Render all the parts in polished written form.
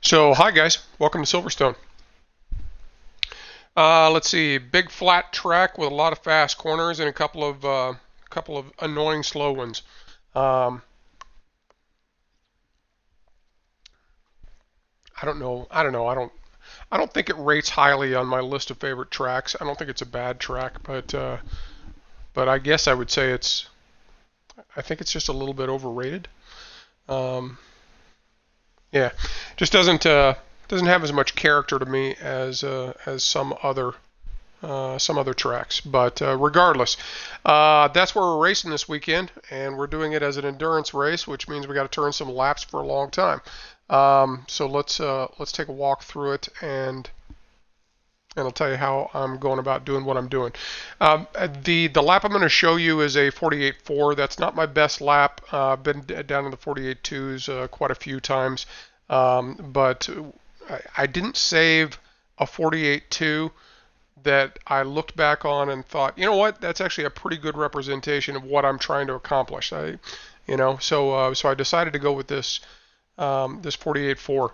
So, hi guys, welcome to Silverstone. Let's see, big flat track with a lot of fast corners and a couple of annoying slow ones. Um, I don't know. I don't know. I don't think it rates highly on my list of favorite tracks. I don't think it's a bad track, but I guess I would say it's. I think it's just a little bit overrated. Um, yeah, just doesn't have as much character to me as some other tracks. But regardless, that's where we're racing this weekend, and we're doing it as an endurance race, which means we got to turn some laps for a long time. So let's take a walk through it, and I'll tell you how I'm going about doing what I'm doing. The lap I'm going to show you is a 48.4. That's not my best lap. I've been down in the 48.2s quite a few times, but I didn't save a 48.2 that I looked back on and thought, you know what, that's actually a pretty good representation of what I'm trying to accomplish. So I decided to go with this 48.4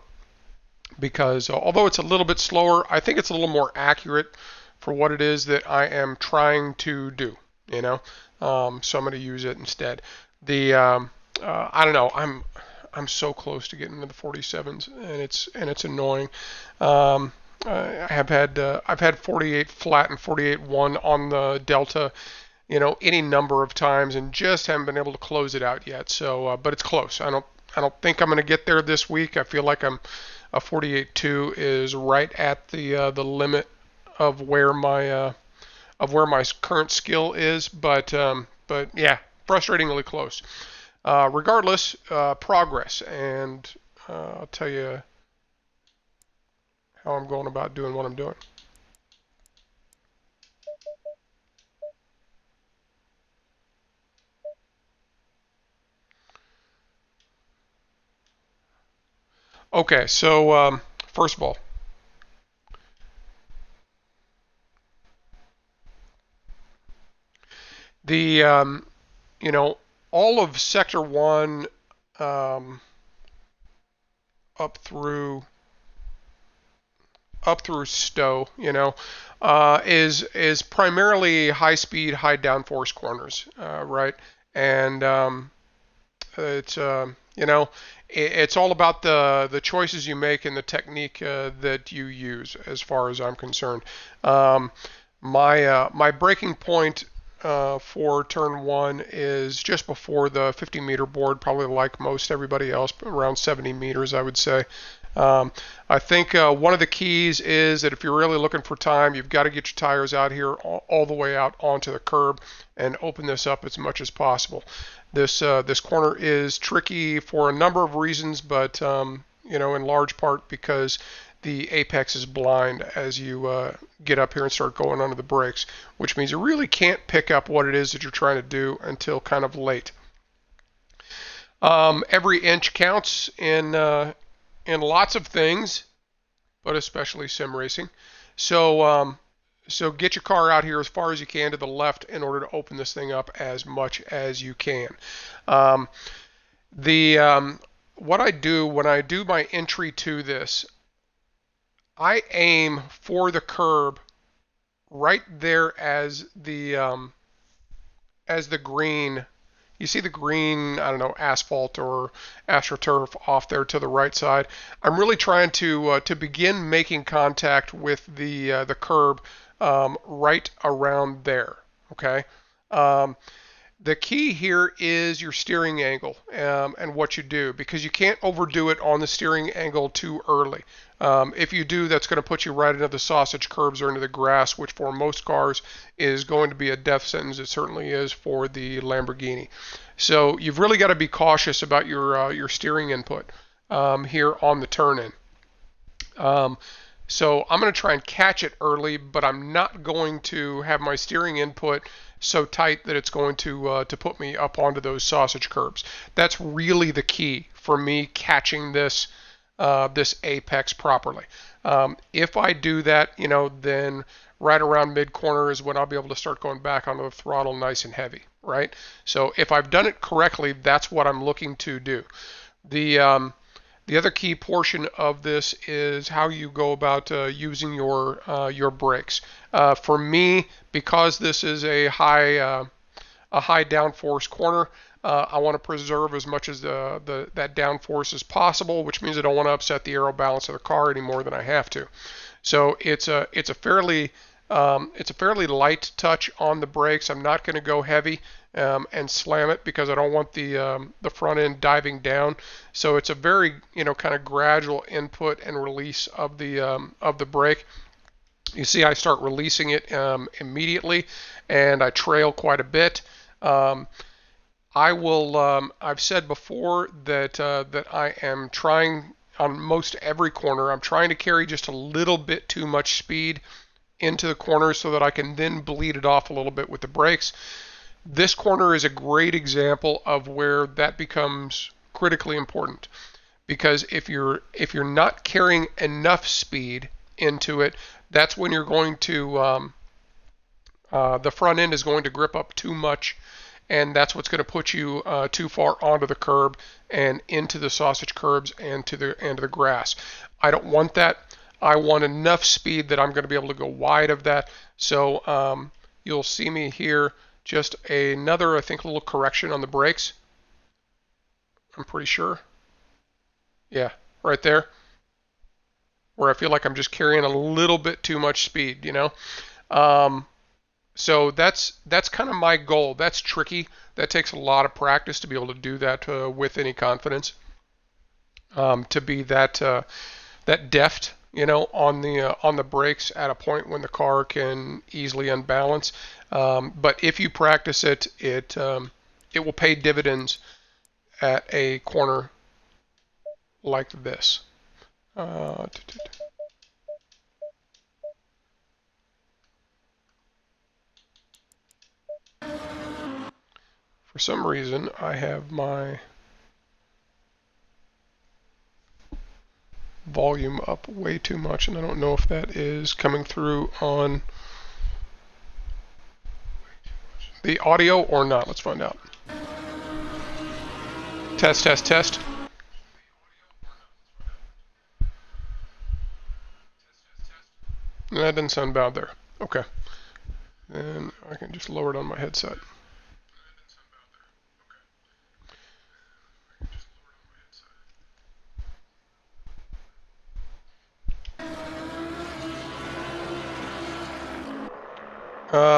because although it's a little bit slower, I think it's a little more accurate for what it is that I am trying to do. You know, so I'm going to use it instead. The I don't know, I'm so close to getting into the 47s, and it's annoying. I've had 48 flat and 48.1 on the Delta, any number of times, and just haven't been able to close it out yet. So, but it's close. I don't think I'm going to get there this week. I feel like a 48.2 is right at the limit of where my current skill is. But yeah, frustratingly close. Regardless, progress, and I'll tell you how I'm going about doing what I'm doing. Okay, so first of all, the you know all of Sector One um, up through Stowe, is primarily high speed, high downforce corners, right? And it's it's all about the choices you make and the technique that you use, as far as I'm concerned. Um, my breaking point for turn one is just before the 50-meter board, probably like most everybody else, around 70 meters, I would say. Um, I think one of the keys is that if you're really looking for time, you've got to get your tires out here all the way out onto the curb and open this up as much as possible. This corner is tricky for a number of reasons, but in large part because the apex is blind as you get up here and start going under the brakes, which means you really can't pick up what it is that you're trying to do until kind of late. Every inch counts in lots of things, but especially sim racing. So get your car out here as far as you can to the left in order to open this thing up as much as you can. Um, the What I do when I do my entry to this, I aim for the curb right there as the green. You see the green, I don't know, asphalt or astroturf off there to the right side. I'm really trying to begin making contact with the curb right around there. Okay. Um, the key here is your steering angle and what you do, because you can't overdo it on the steering angle too early. If you do, that's going to put you right into the sausage curbs or into the grass, which for most cars is going to be a death sentence. It certainly is for the Lamborghini. So you've really got to be cautious about your steering input here on the turn-in. Um, so I'm going to try and catch it early, but I'm not going to have my steering input so tight that it's going to put me up onto those sausage curbs. That's really the key for me catching this apex properly. If I do that, then right around mid corner is when I'll be able to start going back onto the throttle nice and heavy, right? So if I've done it correctly, that's what I'm looking to do. The The other key portion of this is how you go about using your brakes. For me, because this is a high downforce corner, I want to preserve as much as that downforce as possible, which means I don't want to upset the aero balance of the car any more than I have to. So it's a fairly light touch on the brakes. I'm not going to go heavy and slam it because I don't want the front end diving down. So it's a very kind of gradual input and release of the brake. You see, I start releasing it immediately, and I trail quite a bit. I will. I've said before that I am trying on most every corner. I'm trying to carry just a little bit too much speed into the corner so that I can then bleed it off a little bit with the brakes. This corner is a great example of where that becomes critically important, because if you're not carrying enough speed into it, that's when you're going to the front end is going to grip up too much, and that's what's going to put you too far onto the curb and into the sausage curbs and to the grass. I don't want that. I want enough speed that I'm going to be able to go wide of that. So you'll see me here, just another, I think, little correction on the brakes. I'm pretty sure. Yeah, right there, where I feel like I'm just carrying a little bit too much speed, So that's kind of my goal. That's tricky. That takes a lot of practice to be able to do that with any confidence. To be that deft, on the brakes at a point when the car can easily unbalance. But if you practice it, it will pay dividends at a corner like this. For some reason, I have my volume up way too much, and I don't know if that is coming through on the audio or not. Let's find out. Test, test, test. That didn't sound bad there. Okay. And I can just lower it on my headset.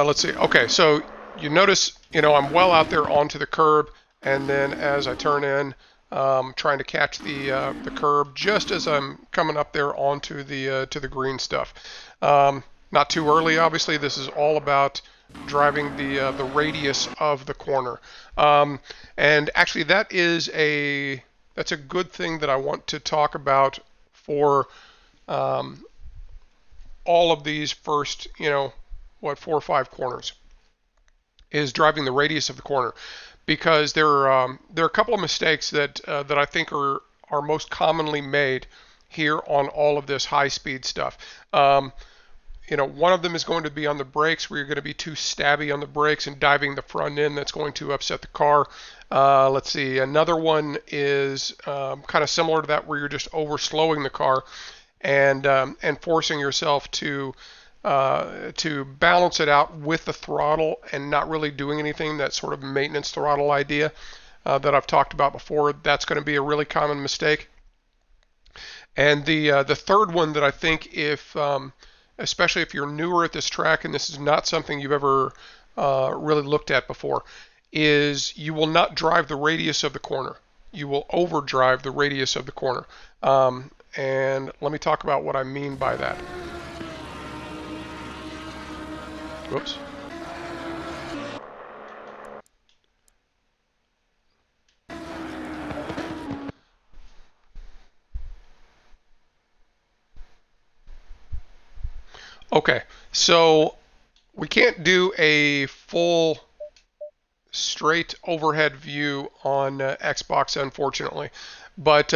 Let's see. Okay, so you notice, I'm well out there onto the curb, and then as I turn in, trying to catch the curb just as I'm coming up there onto the green stuff. Not too early, obviously. This is all about driving the radius of the corner. And actually, that's a good thing that I want to talk about for all of these first, 4 or 5 corners, is driving the radius of the corner, because there are a couple of mistakes that I think are most commonly made here on all of this high speed stuff. One of them is going to be on the brakes, where you're going to be too stabby on the brakes and diving the front end. That's going to upset the car. Let's see. Another one is kind of similar to that, where you're just over slowing the car and forcing yourself to balance it out with the throttle and not really doing anything. That sort of maintenance throttle idea that I've talked about before. That's going to be a really common mistake. And the third one that I think, especially if you're newer at this track and this is not something you've ever really looked at before, is you will not drive the radius of the corner. You will overdrive the radius of the corner. And let me talk about what I mean by that. Whoops. Okay, so we can't do a full straight overhead view on Xbox, unfortunately, but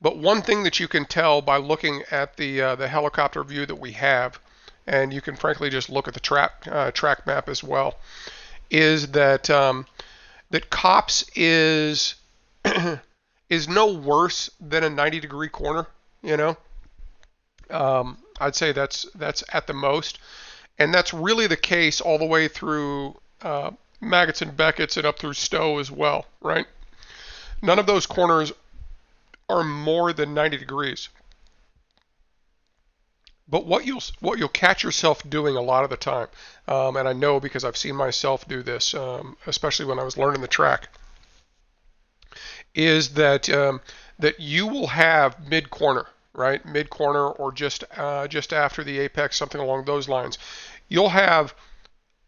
one thing that you can tell by looking at the helicopter view that we have, and you can frankly just look at the track map as well, is that that COPS is is no worse than a 90-degree corner. You know, I'd say that's at the most, and that's really the case all the way through Maggots and Beckett's and up through Stowe as well, right? None of those corners are more than 90 degrees. But what you'll catch yourself doing a lot of the time, and I know because I've seen myself do this, especially when I was learning the track, is that you will have mid corner, right? Mid corner or just after the apex, something along those lines. You'll have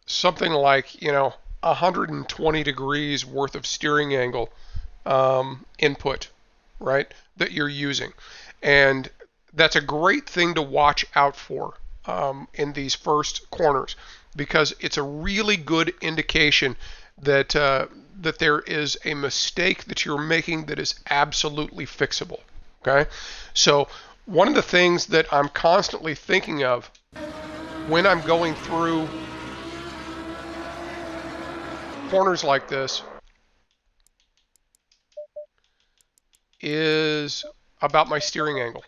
something like 120 degrees worth of steering angle input, right? That you're using, and that's a great thing to watch out for in these first corners, because it's a really good indication that that there is a mistake that you're making that is absolutely fixable. Okay, so one of the things that I'm constantly thinking of when I'm going through corners like this is about my steering angle,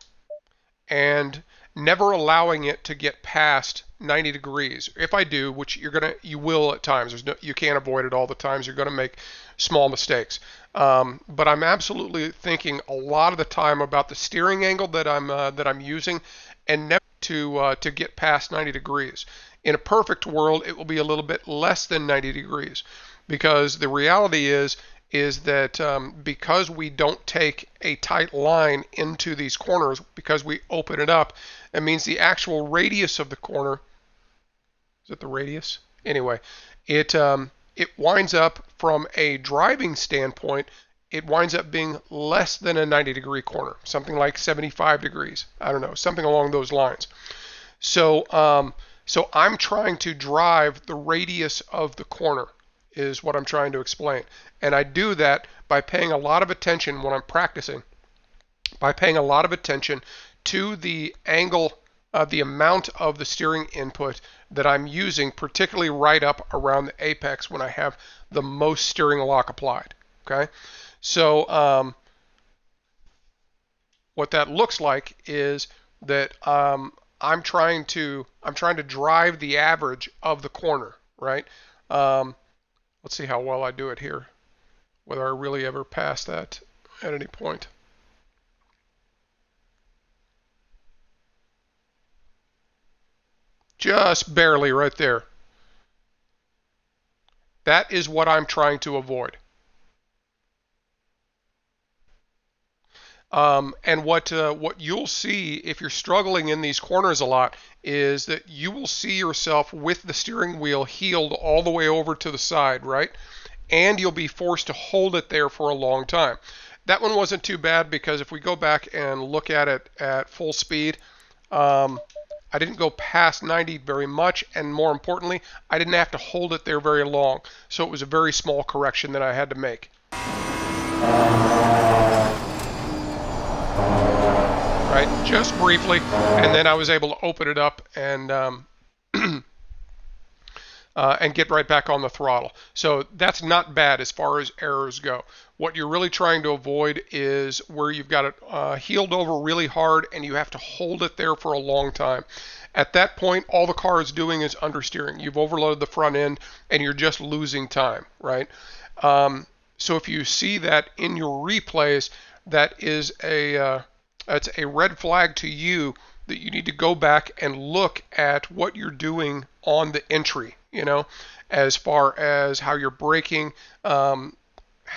and never allowing it to get past 90 degrees. If I do, which you will at times. You can't avoid it all the times. You're gonna make small mistakes. But I'm absolutely thinking a lot of the time about the steering angle that I'm using, and never to get past 90 degrees. In a perfect world, it will be a little bit less than 90 degrees, because the reality is that because we don't take a tight line into these corners, because we open it up, it means the actual radius of the corner, is it the radius? Anyway, it winds up, from a driving standpoint, it winds up being less than a 90-degree corner, something like 75 degrees. I don't know, something along those lines. So I'm trying to drive the radius of the corner, is what I'm trying to explain. And I do that by paying a lot of attention when I'm practicing, by paying a lot of attention to the angle, the amount of the steering input that I'm using, particularly right up around the apex when I have the most steering lock applied. Okay, so what that looks like is that I'm trying to drive the average of the corner, right? Let's see how well I do it here, whether I really ever pass that at any point. Just barely right there. That is what I'm trying to avoid. And what you'll see if you're struggling in these corners a lot is that you will see yourself with the steering wheel heeled all the way over to the side, right? And you'll be forced to hold it there for a long time. That one wasn't too bad, because if we go back and look at it at full speed, I didn't go past 90 very much, and more importantly, I didn't have to hold it there very long. So it was a very small correction that I had to make. Right, just briefly, and then I was able to open it up and get right back on the throttle. So that's not bad as far as errors go. What you're really trying to avoid is where you've got it heeled over really hard and you have to hold it there for a long time. At that point, all the car is doing is understeering. You've overloaded the front end and you're just losing time, right? So if you see that in your replays, that is that's a red flag to you that you need to go back and look at what you're doing on the entry, as far as how you're braking, how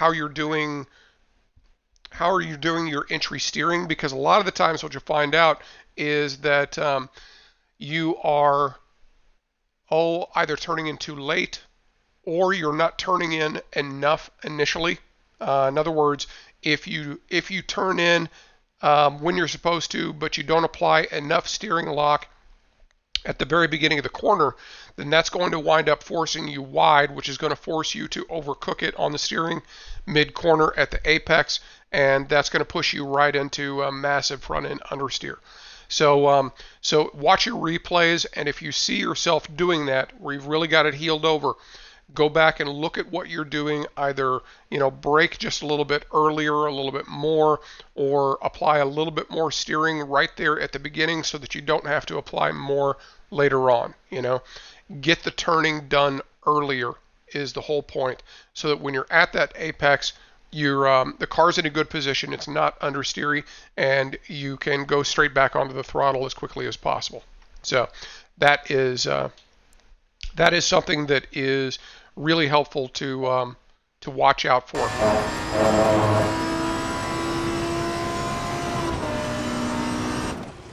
are you doing your entry steering, because a lot of the times what you'll find out is that you are either turning in too late, or you're not turning in enough initially. In other words, if you turn in when you're supposed to, but you don't apply enough steering lock at the very beginning of the corner, then that's going to wind up forcing you wide, which is going to force you to overcook it on the steering mid-corner at the apex, and that's going to push you right into a massive front-end understeer. So watch your replays, and if you see yourself doing that, where you've really got it heeled over, go back and look at what you're doing. Either, brake just a little bit earlier, a little bit more, or apply a little bit more steering right there at the beginning so that you don't have to apply more later on. Get the turning done earlier is the whole point, so that when you're at that apex, the car's in a good position, it's not understeery, and you can go straight back onto the throttle as quickly as possible. So that is something that is really helpful to watch out for.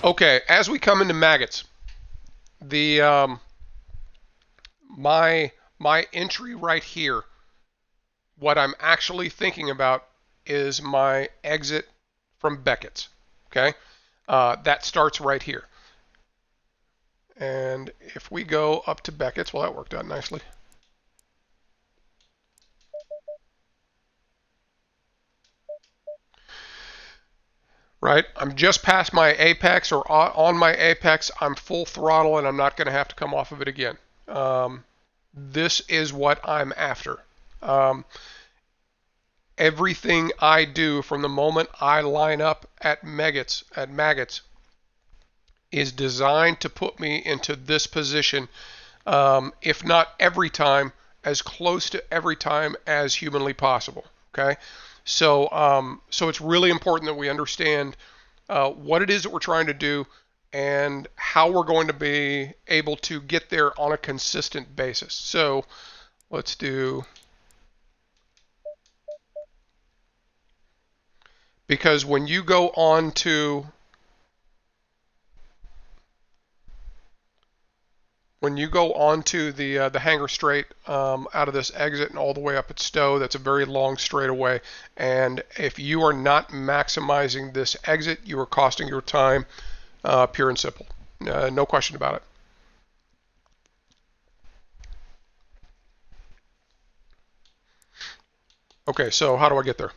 Okay, as we come into maggots, the my entry right here, what I'm actually thinking about is my exit from Beckett's. Okay, that starts right here. And if we go up to Beckett's, well, that worked out nicely. Right, I'm just past my apex, or on my apex. I'm full throttle, and I'm not going to have to come off of it again. This is what I'm after. Everything I do from the moment I line up at maggots is designed to put me into this position, if not every time, as close to every time as humanly possible. Okay, so it's really important that we understand what it is that we're trying to do and how we're going to be able to get there on a consistent basis. So let's do, because when you go on to the hanger straight out of this exit and all the way up at Stowe, that's a very long straightaway. And if you are not maximizing this exit, you are costing your time, pure and simple. No question about it. Okay, so how do I get there?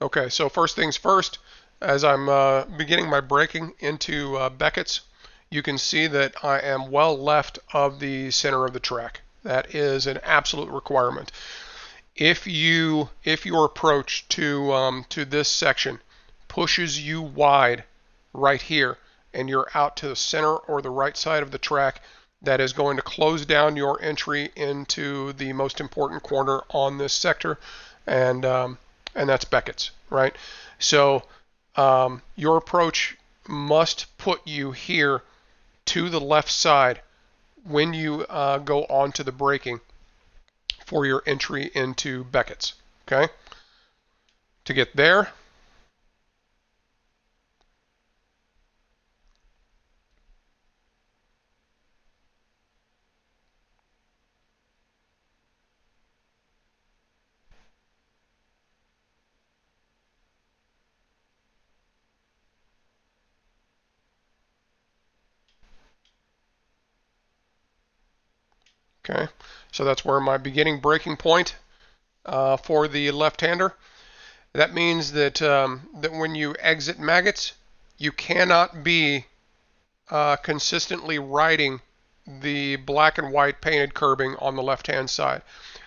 Okay, so first things first, as I'm beginning my braking into Beckett's, you can see that I am well left of the center of the track. That is an absolute requirement. If your approach to this section pushes you wide right here, and you're out to the center or the right side of the track, that is going to close down your entry into the most important corner on this sector, and that's Beckett's, right? So your approach must put you here to the left side when you go on to the braking for your entry into Beckett's. Okay? To get there, okay, so that's where my beginning braking point for the left-hander. That means that that when you exit maggots, you cannot be consistently riding the black and white painted curbing on the left-hand side.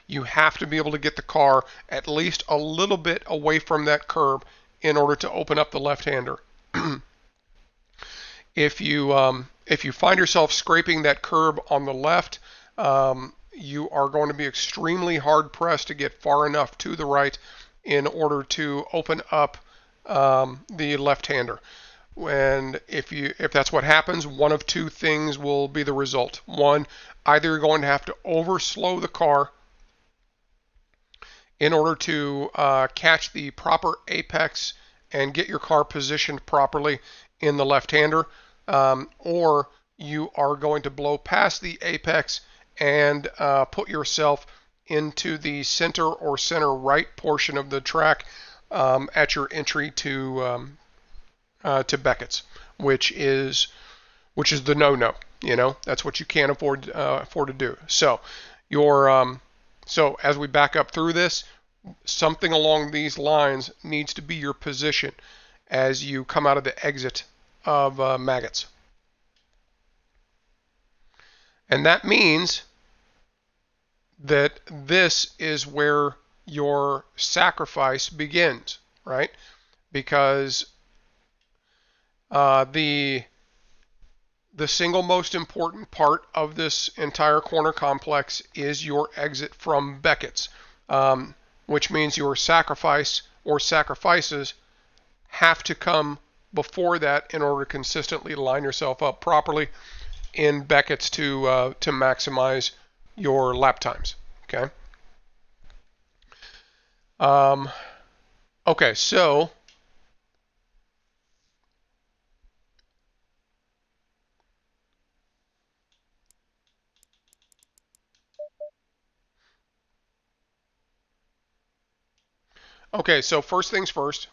You have to be able to get the car at least a little bit away from that curb in order to open up the left-hander. If you find yourself scraping that curb on the left, you are going to be extremely hard pressed to get far enough to the right in order to open up the left-hander. And if that's what happens, one of two things will be the result. One, either you're going to have to overslow the car in order to catch the proper apex and get your car positioned properly in the left-hander, or you are going to blow past the apex and put yourself into the center or center right portion of the track at your entry to Beckett's, which is which is the no-no. You know, that's what you can't afford to do. So your so as we back up through this, something along these lines needs to be your position as you come out of the exit of maggots. And that means that this is where your sacrifice begins, right? Because the single most important part of this entire corner complex is your exit from Beckett's, which means your sacrifice or sacrifices have to come before that in order to consistently line yourself up properly in Beckett's to maximize your lap times. Okay. Okay. So first things first.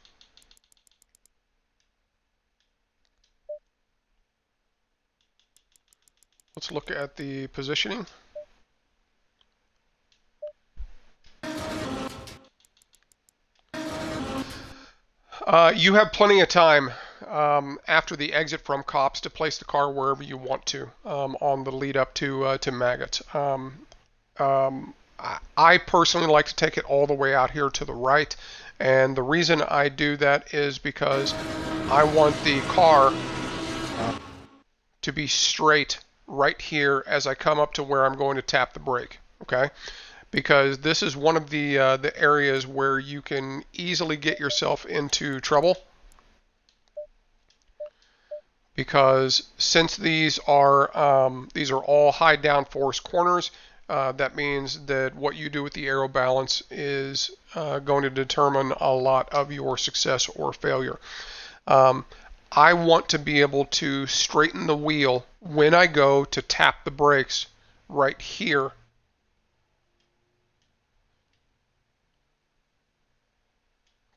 Let's look at the positioning. You have plenty of time after the exit from cops to place the car wherever you want to on the lead up to maggots. I personally like to take it all the way out here to the right, and the reason I do that is because I want the car to be straight right here as I come up to where I'm going to tap the brake. Okay, because this is one of the areas where you can easily get yourself into trouble. Because since these are all high downforce corners, that means that what you do with the aero balance is going to determine a lot of your success or failure. I want to be able to straighten the wheel when I go to tap the brakes right here.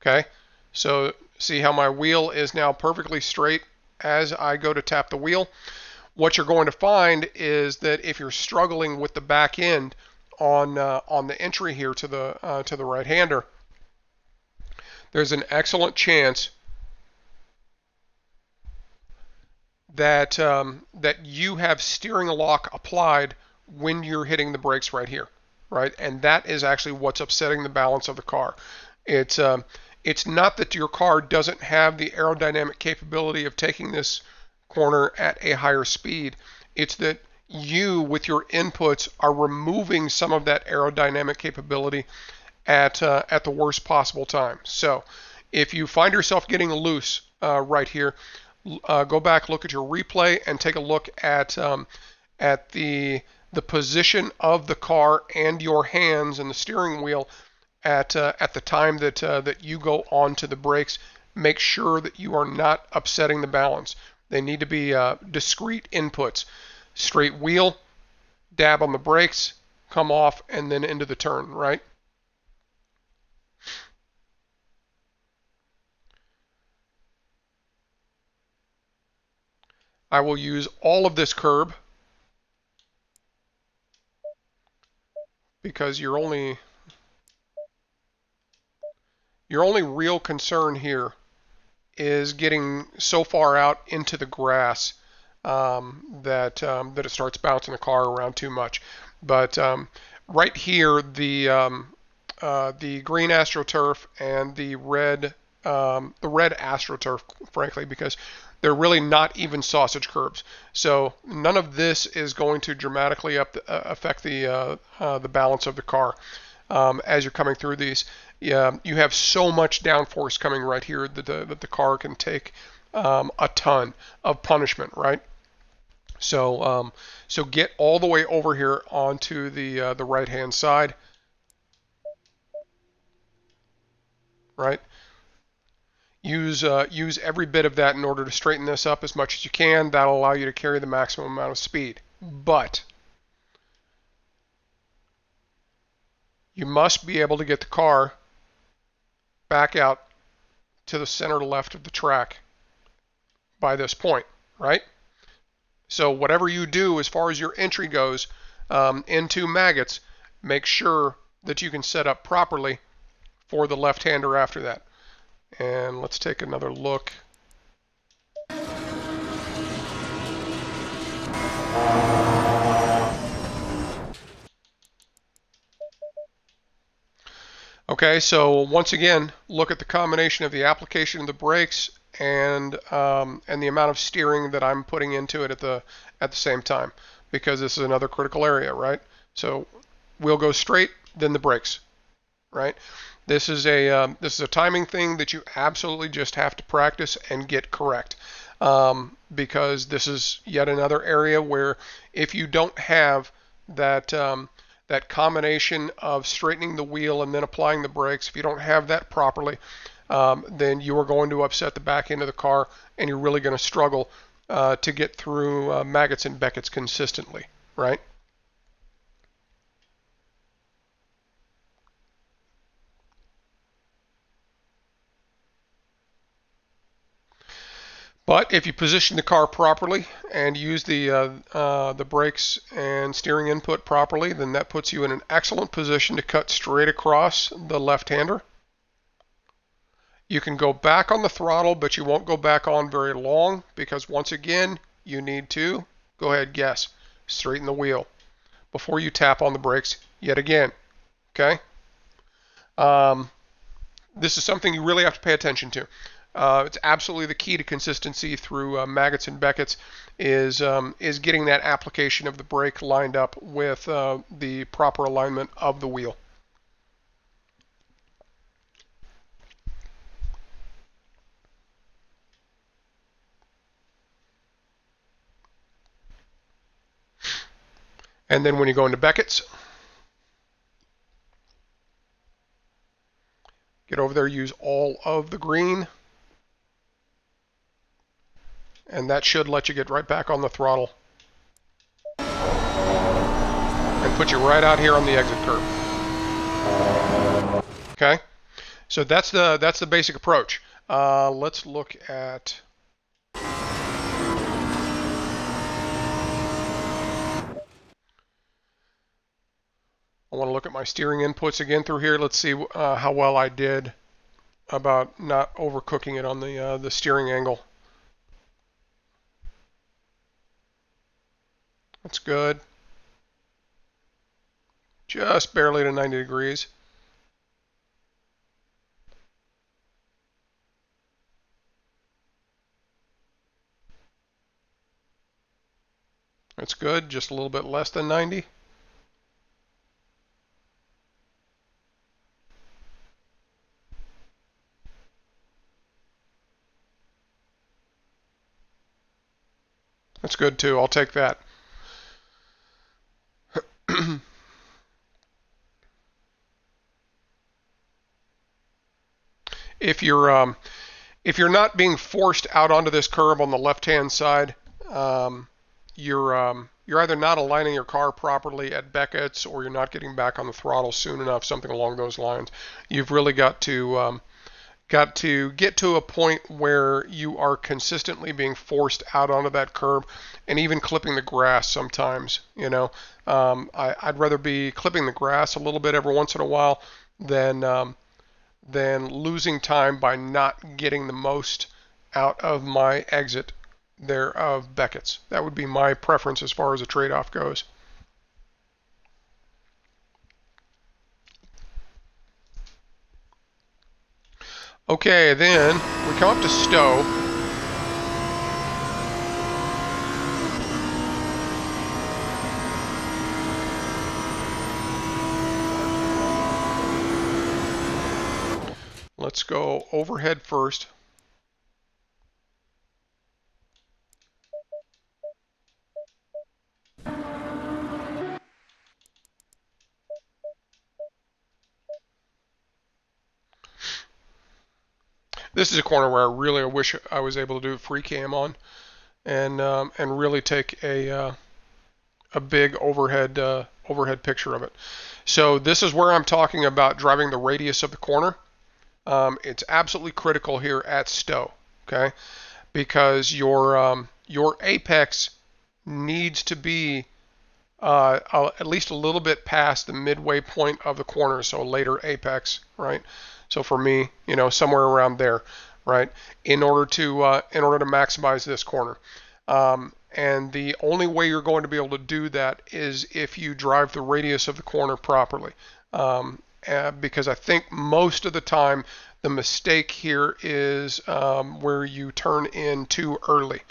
Okay, so see how my wheel is now perfectly straight as I go to tap the wheel. What you're going to find is that if you're struggling with the back end on the entry here to the right-hander, there's an excellent chance that that you have steering lock applied when you're hitting the brakes right here, right? And that is actually what's upsetting the balance of the car. It's not that your car doesn't have the aerodynamic capability of taking this corner at a higher speed. It's that you, with your inputs, are removing some of that aerodynamic capability at the worst possible time. So, if you find yourself getting loose right here, go back, look at your replay, and take a look at the position of the car and your hands and the steering wheel at the time that you go onto the brakes. Make sure that you are not upsetting the balance. They need to be discrete inputs. Straight wheel, dab on the brakes, come off, and then into the turn, right? I will use all of this curb because your only real concern here is getting so far out into the grass that it starts bouncing the car around too much. But right here, the green AstroTurf and the red AstroTurf, frankly, because they're really not even sausage curbs. So none of this is going to dramatically affect the balance of the car as you're coming through these. Yeah, you have so much downforce coming right here that the car can take a ton of punishment, right? So so get all the way over here onto the right hand side, right? Use every bit of that in order to straighten this up as much as you can. That'll allow you to carry the maximum amount of speed. But you must be able to get the car back out to the center left of the track by this point, right? So whatever you do as far as your entry goes into maggots, make sure that you can set up properly for the left-hander after that. And let's take another look. Okay, so once again, look at the combination of the application of the brakes and the amount of steering that I'm putting into it at the same time, because this is another critical area, right? So wheel goes straight, then the brakes, right? This is a timing thing that you absolutely just have to practice and get correct, because this is yet another area where if you don't have that that combination of straightening the wheel and then applying the brakes, if you don't have that properly, then you are going to upset the back end of the car, and you're really going to struggle to get through maggots and beckets consistently, right? But if you position the car properly and use the brakes and steering input properly, then that puts you in an excellent position to cut straight across the left-hander. You can go back on the throttle, but you won't go back on very long, because once again, you need to, go ahead, guess, straighten the wheel before you tap on the brakes yet again. Okay? This is something you really have to pay attention to. It's absolutely the key to consistency through maggots and beckets is getting that application of the brake lined up with the proper alignment of the wheel. And then when you go into beckets, get over there, use all of the green, and that should let you get right back on the throttle and put you right out here on the exit curve. Okay, so that's the basic approach. Let's look at. I want to look at my steering inputs again through here. Let's see how well I did about not overcooking it on the steering angle. That's good. Just barely to 90 degrees. That's good. Just a little bit less than 90. That's good too. I'll take that. If you're not being forced out onto this curb on the left-hand side, you're either not aligning your car properly at beckets, or you're not getting back on the throttle soon enough, something along those lines. You've really got to get to a point where you are consistently being forced out onto that curb, and even clipping the grass sometimes. You know, I'd rather be clipping the grass a little bit every once in a while than losing time by not getting the most out of my exit there of beckets. That would be my preference as far as a trade-off goes. Okay, then we come up to Stowe. Let's go overhead first. This is a corner where I really wish I was able to do free cam on, and really take a big overhead picture of it. So this is where I'm talking about driving the radius of the corner. It's absolutely critical here at Stowe, okay? Because your apex needs to be at least a little bit past the midway point of the corner, so later apex, right? So for me, somewhere around there, right? In order to maximize this corner. And the only way you're going to be able to do that is if you drive the radius of the corner properly. Because I think most of the time the mistake here is where you turn in too early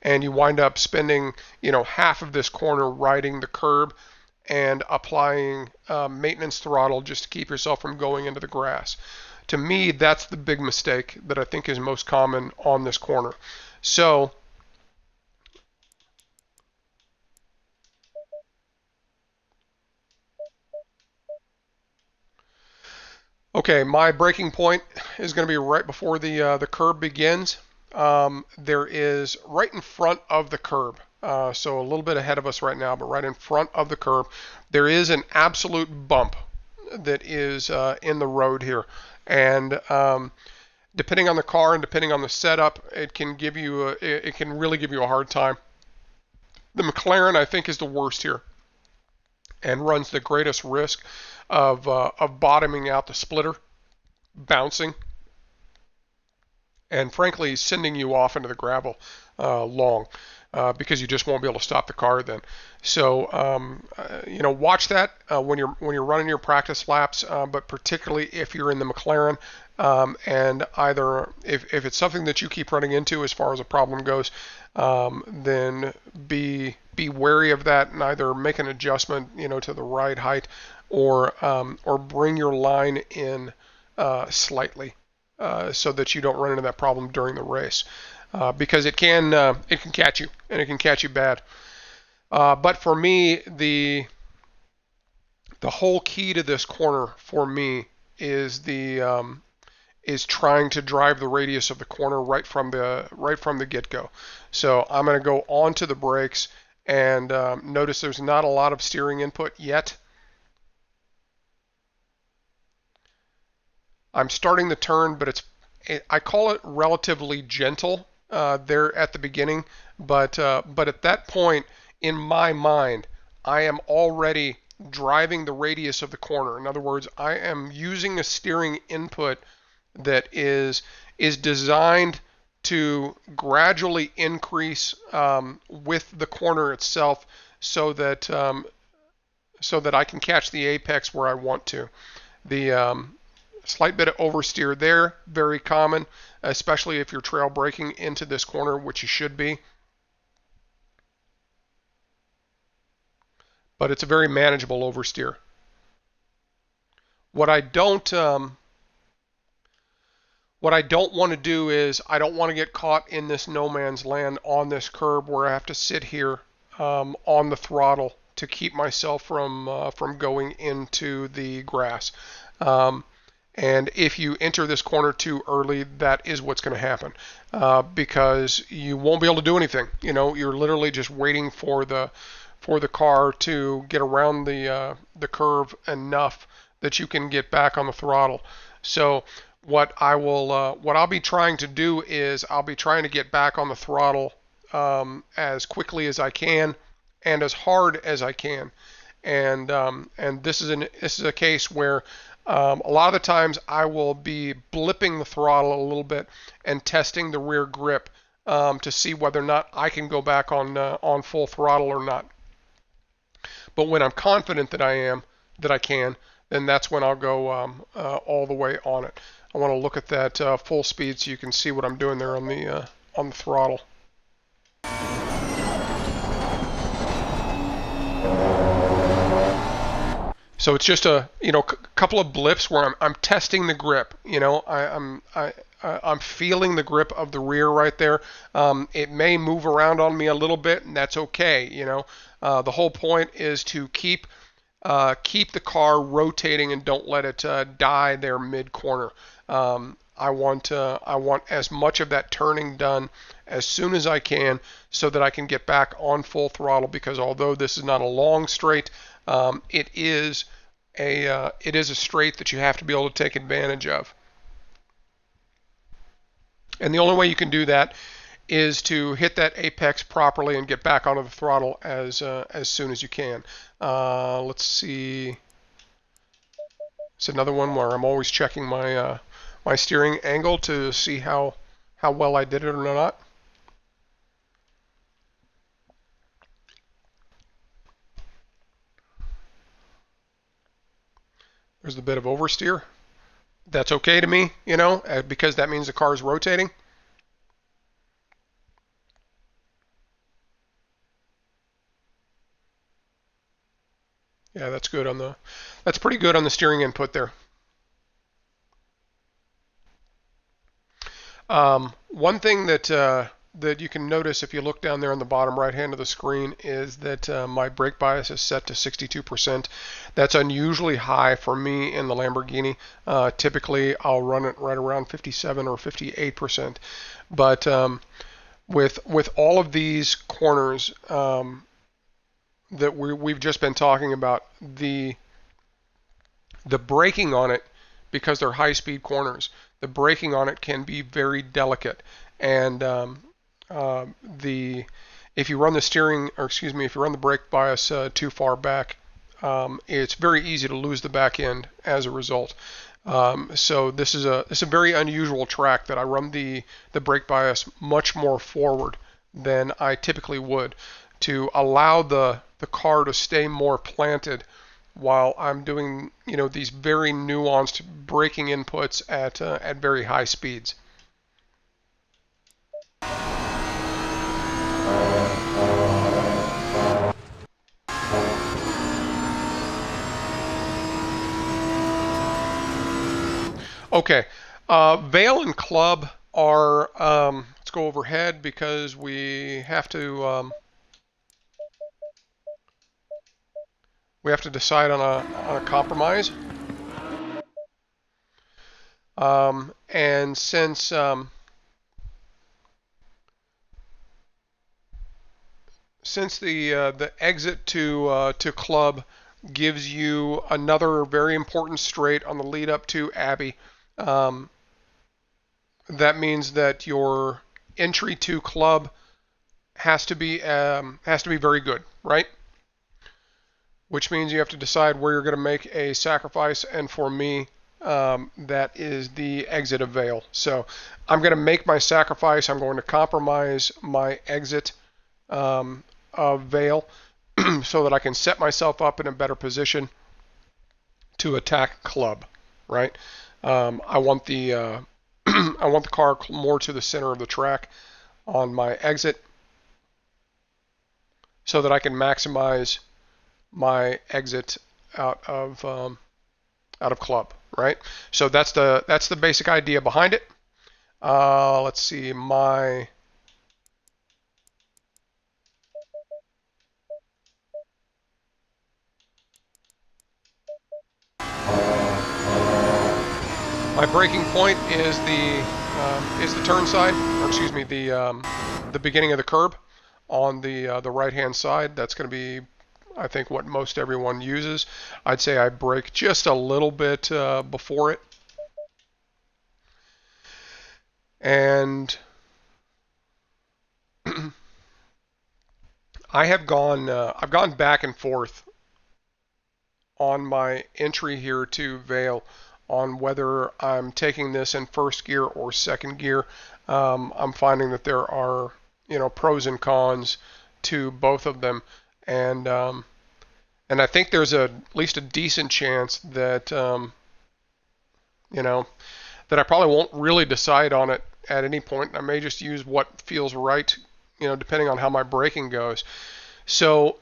and you wind up spending half of this corner riding the curb and applying maintenance throttle just to keep yourself from going into the grass. To me, that's the big mistake that I think is most common on this corner. So okay, my braking point is going to be right before the curb begins. There is right in front of the curb, so a little bit ahead of us right now, but right in front of the curb, there is an absolute bump that is in the road here, and depending on the car and depending on the setup, it can really give you a hard time. The McLaren, I think, is the worst here and runs the greatest risk of bottoming out the splitter, bouncing, and frankly sending you off into the gravel long because you just won't be able to stop the car then. So watch that when you're running your practice laps, but particularly if you're in the McLaren. And either if it's something that you keep running into as far as a problem goes, then be wary of that and either make an adjustment to the ride height or bring your line in slightly so that you don't run into that problem during the race because it can catch you and it can catch you bad. But for me, the whole key to this corner for me is trying to drive the radius of the corner right from the get-go. So I'm going to go onto the brakes and notice there's not a lot of steering input yet. I'm starting the turn, but I call it relatively gentle there at the beginning, but at that point in my mind, I am already driving the radius of the corner. In other words, I am using a steering input that is designed to gradually increase with the corner itself so that I can catch the apex where I want to. The slight bit of oversteer there, very common, especially if you're trail braking into this corner, which you should be. But it's a very manageable oversteer. What I don't want to do is I don't want to get caught in this no man's land on this curb where I have to sit here on the throttle to keep myself from going into the grass. And if you enter this corner too early, that is what's going to happen because you won't be able to do anything. You're literally just waiting for the car to get around the curve enough that you can get back on the throttle. So what I'll be trying to do is I'll be trying to get back on the throttle as quickly as I can and as hard as I can. And this is a case where a lot of the times I will be blipping the throttle a little bit and testing the rear grip to see whether or not I can go back on full throttle or not. But when I'm confident that I can, then that's when I'll go all the way on it. I want to look at that full speed so you can see what I'm doing there on the throttle. So it's just a couple of blips where I'm testing the grip. I'm feeling the grip of the rear right there. It may move around on me a little bit, and that's okay. The whole point is to keep the car rotating and don't let it die there mid corner. I want as much of that turning done as soon as I can so that I can get back on full throttle because although this is not a long straight, it is a straight that you have to be able to take advantage of. And the only way you can do that is to hit that apex properly and get back onto the throttle as soon as you can. Let's see. It's another one where I'm always checking my steering angle to see how well I did it or not. There's a bit of oversteer. That's okay to me, because that means the car is rotating. Yeah, that's good that's pretty good on the steering input there. One thing that you can notice if you look down there on the bottom right hand of the screen is that my brake bias is set to 62%. That's unusually high for me in the Lamborghini. Typically, I'll run it right around 57 or 58%. But with all of these corners that we've just been talking about, the braking on it, because they're high-speed corners, the braking on it can be very delicate, and if you run the steering, or excuse me, if you run the brake bias too far back, it's very easy to lose the back end as a result. So this is a very unusual track that I run the brake bias much more forward than I typically would, to allow the car to stay more planted while I'm doing these very nuanced braking inputs at very high speeds. Okay, Vale and Club are let's go overhead because we have to decide on a compromise. And since the exit to Club gives you another very important straight on the lead up to Abbey, that means that your entry to Club has to be very good, right? Which means you have to decide where you're going to make a sacrifice, and for me, that is the exit of Vale. So I'm going to make my sacrifice. I'm going to compromise my exit of Vale so that I can set myself up in a better position to attack Club, right? I want the I want the car more to the center of the track on my exit so that I can maximize my exit out of Club, right? So that's the basic idea behind it. Let's see, my braking point is the turn side, or excuse me, the beginning of the curb on the right hand side. That's going to be, I think, what most everyone uses. I'd say I brake just a little bit before it. And I've gone back and forth on my entry here to Vale on whether I'm taking this in first gear or second gear. I'm finding that there are pros and cons to both of them, and I think there's at least a decent chance that that I probably won't really decide on it at any point. I may just use what feels right, depending on how my braking goes. So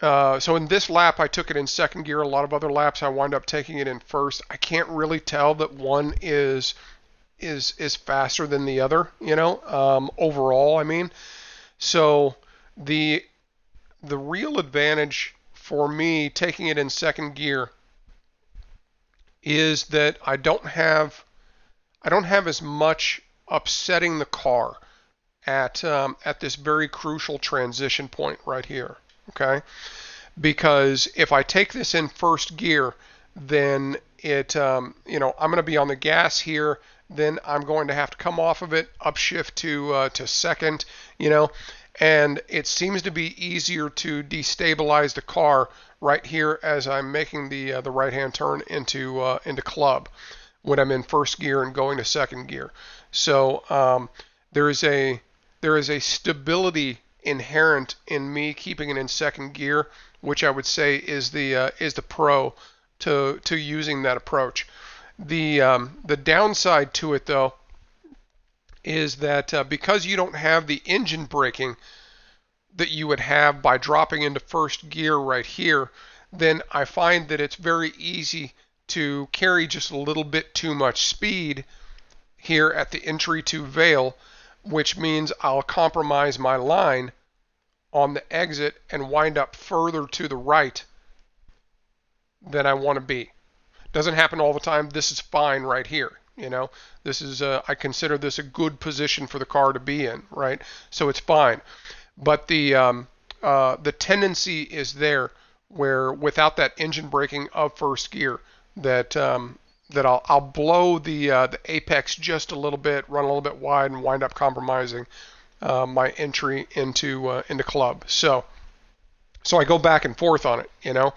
in this lap, I took it in second gear. A lot of other laps, I wind up taking it in first. I can't really tell that one is faster than the other, overall, I mean. So the real advantage for me taking it in second gear is that I don't have as much upsetting the car at this very crucial transition point right here. Okay, because if I take this in first gear, then I'm going to be on the gas here, then I'm going to have to come off of it, upshift to second, you know, and it seems to be easier to destabilize the car right here as I'm making the right-hand turn into club when I'm in first gear and going to second gear. So there is a stability inherent in me keeping it in second gear, which I would say is the pro to using that approach. The downside to it though is that because you don't have the engine braking that you would have by dropping into first gear right here, then I find that it's very easy to carry just a little bit too much speed here at the entry to Vale, which means I'll compromise my line on the exit and wind up further to the right than I want to be. Doesn't happen all the time. This is fine right here. You know, this is I consider this a good position for the car to be in, right? So it's fine. But the tendency is there where without that engine braking of first gear, that I'll blow the apex just a little bit, run a little bit wide, and wind up compromising my entry into club. So I go back and forth on it. You know,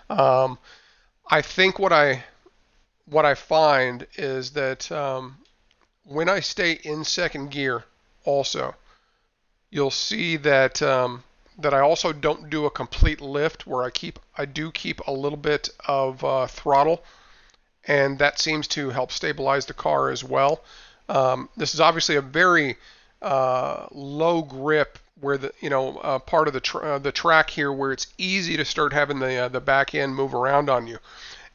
I think what I find is that when I stay in second gear, also, you'll see that that I also don't do a complete lift where I do keep a little bit of throttle, and that seems to help stabilize the car as well. This is obviously a very low grip where the part of the track here where it's easy to start having the back end move around on you.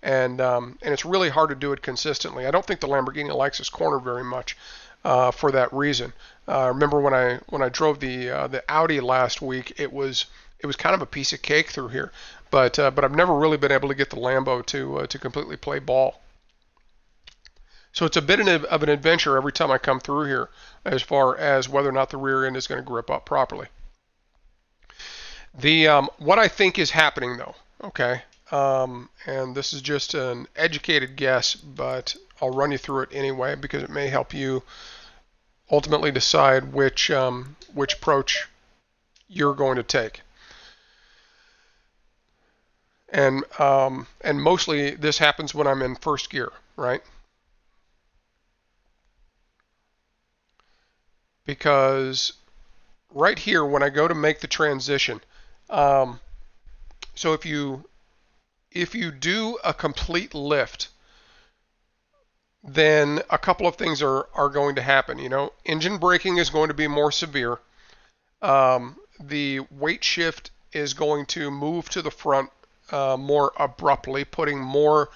And it's really hard to do it consistently. I don't think the Lamborghini likes this corner very much for that reason. Remember when I drove the Audi last week, it was kind of a piece of cake through here. But I've never really been able to get the Lambo to completely play ball. So it's a bit of an adventure every time I come through here, as far as whether or not the rear end is going to grip up properly. What I think is happening though, okay. And this is just an educated guess, but I'll run you through it anyway because it may help you ultimately decide which approach you're going to take. And mostly this happens when I'm in first gear, right? Because right here when I go to make the transition, so if you do a complete lift, then a couple of things are going to happen. You know, engine braking is going to be more severe. The weight shift is going to move to the front more abruptly, putting more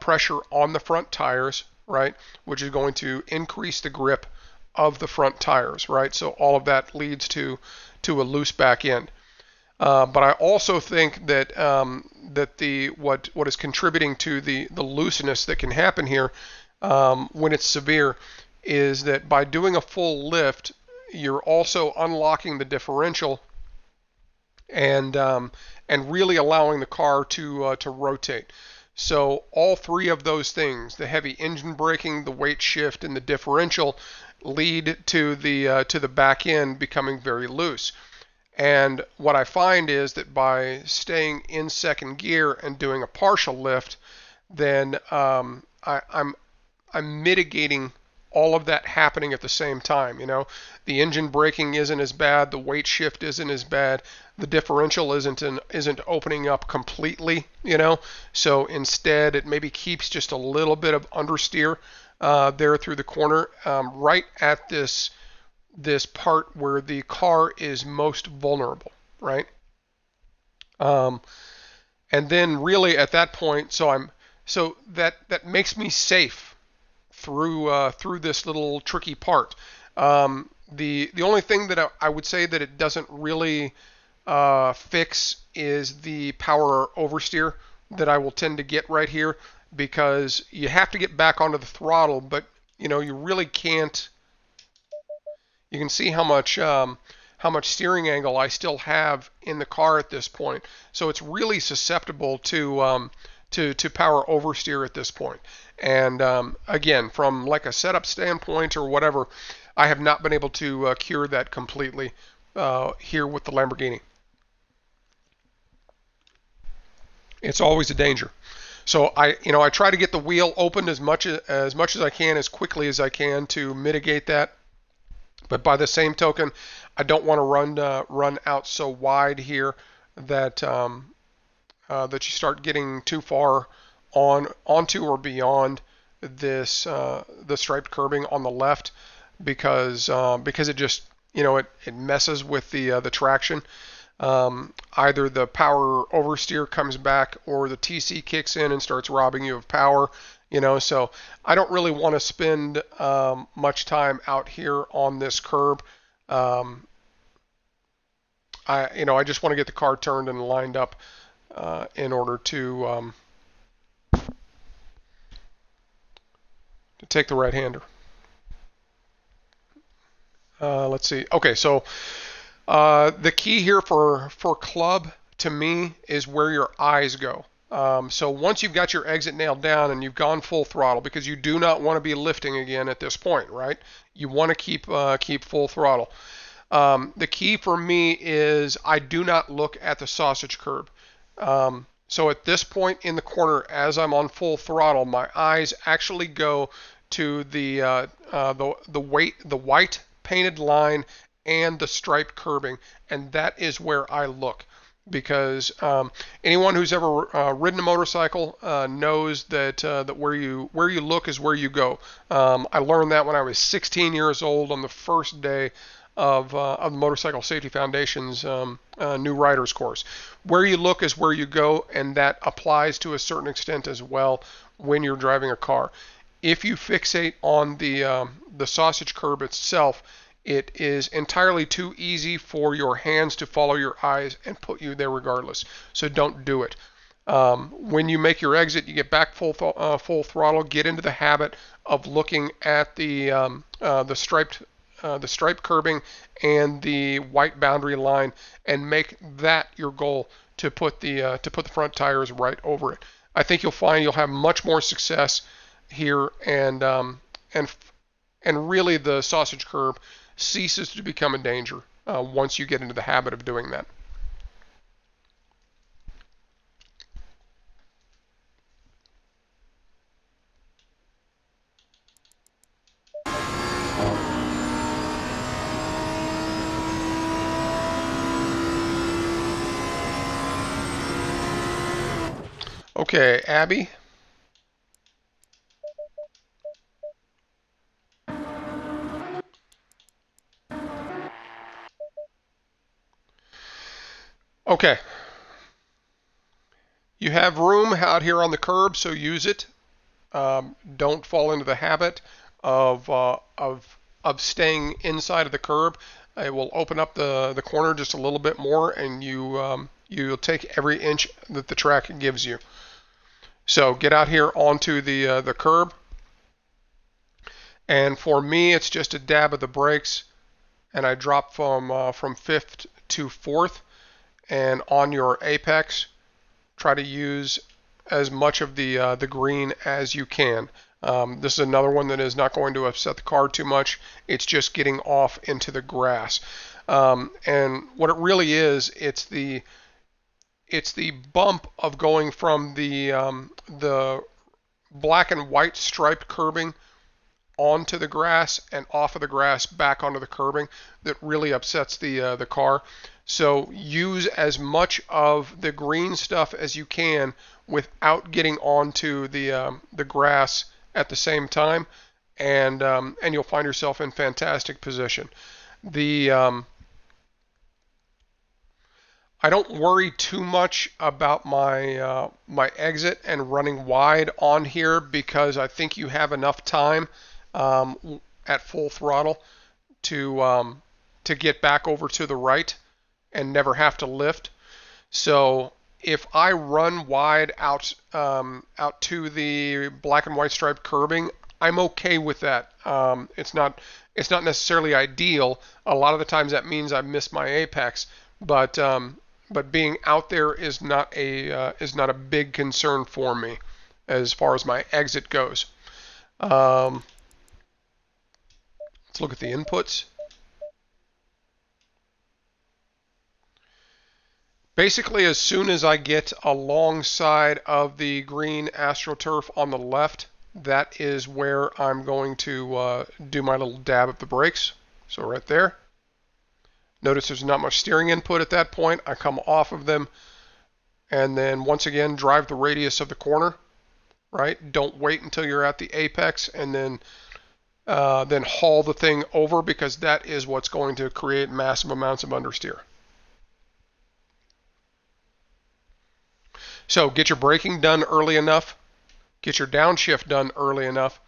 pressure on the front tires, right? Which is going to increase the grip of the front tires, right? So all of that leads to a loose back end. But I also think that what is contributing to the looseness that can happen here when it's severe is that by doing a full lift, you're also unlocking the differential and really allowing the car to rotate. So all three of those things, the heavy engine braking, the weight shift, and the differential, lead to the back end becoming very loose. And what I find is that by staying in second gear and doing a partial lift, then I'm mitigating all of that happening at the same time. You know, the engine braking isn't as bad, the weight shift isn't as bad, the differential isn't opening up completely. You know, so instead it maybe keeps just a little bit of understeer there through the corner, right at this part where the car is most vulnerable, right? And then really at that point, so that makes me safe through this little tricky part. The only thing that I would say that it doesn't really fix is the power oversteer that I will tend to get right here, because you have to get back onto the throttle, but you know you really can't. You can see how much steering angle I still have in the car at this point. So it's really susceptible to to power oversteer at this point. And again, from like a setup standpoint or whatever, I have not been able to cure that completely here with the Lamborghini. It's always a danger. So I try to get the wheel opened as much as I can, as quickly as I can to mitigate that. But by the same token, I don't want to run out so wide here that that you start getting too far onto or beyond this the striped curbing on the left, because it just it messes with the traction. Either the power oversteer comes back or the TC kicks in and starts robbing you of power. So I don't really want to spend much time out here on this curb. I just want to get the car turned and lined up in order to take the right-hander. Let's see. Okay, so the key here for club to me is where your eyes go. So once you've got your exit nailed down and you've gone full throttle, because you do not want to be lifting again at this point, right? You want to keep full throttle. The key for me is I do not look at the sausage curb. So at this point in the corner, as I'm on full throttle, my eyes actually go to the white painted line and the striped curbing, and that is where I look. Because anyone who's ever ridden a motorcycle knows that where you look is where you go. I learned that when I was 16 years old on the first day of the Motorcycle Safety Foundation's new riders course. Where you look is where you go, and that applies to a certain extent as well when you're driving a car. If you fixate on the sausage curb itself, it is entirely too easy for your hands to follow your eyes and put you there regardless. So don't do it. When you make your exit, you get back full throttle. Get into the habit of looking at the striped curbing and the white boundary line, and make that your goal to put the front tires right over it. I think you'll find you'll have much more success here, and really the sausage curb ceases to become a danger once you get into the habit of doing that. Okay, Abby. Okay. You have room out here on the curb, so use it. Don't fall into the habit of staying inside of the curb. It will open up the corner just a little bit more, and you'll take every inch that the track gives you. So get out here onto the curb, and for me, it's just a dab of the brakes, and I drop from fifth to fourth, and on your apex, try to use as much of the green as you can. This is another one that is not going to upset the car too much. It's just getting off into the grass. And what it really is, it's the bump of going from the black and white striped curbing onto the grass and off of the grass back onto the curbing that really upsets the car. So use as much of the green stuff as you can without getting onto the grass at the same time, and you'll find yourself in fantastic position. I don't worry too much about my exit and running wide on here, because I think you have enough time at full throttle to get back over to the right and never have to lift. So if I run wide out to the black and white striped curbing, I'm okay with that. It's not necessarily ideal. A lot of the times that means I miss my apex, but but being out there is not a big concern for me as far as my exit goes. Let's look at the inputs. Basically, as soon as I get alongside of the green AstroTurf on the left, that is where I'm going to do my little dab of the brakes. So right there. Notice there's not much steering input at that point. I come off of them and then once again drive the radius of the corner. Right? Don't wait until you're at the apex and then haul the thing over, because that is what's going to create massive amounts of understeer. So get your braking done early enough, get your downshift done early enough,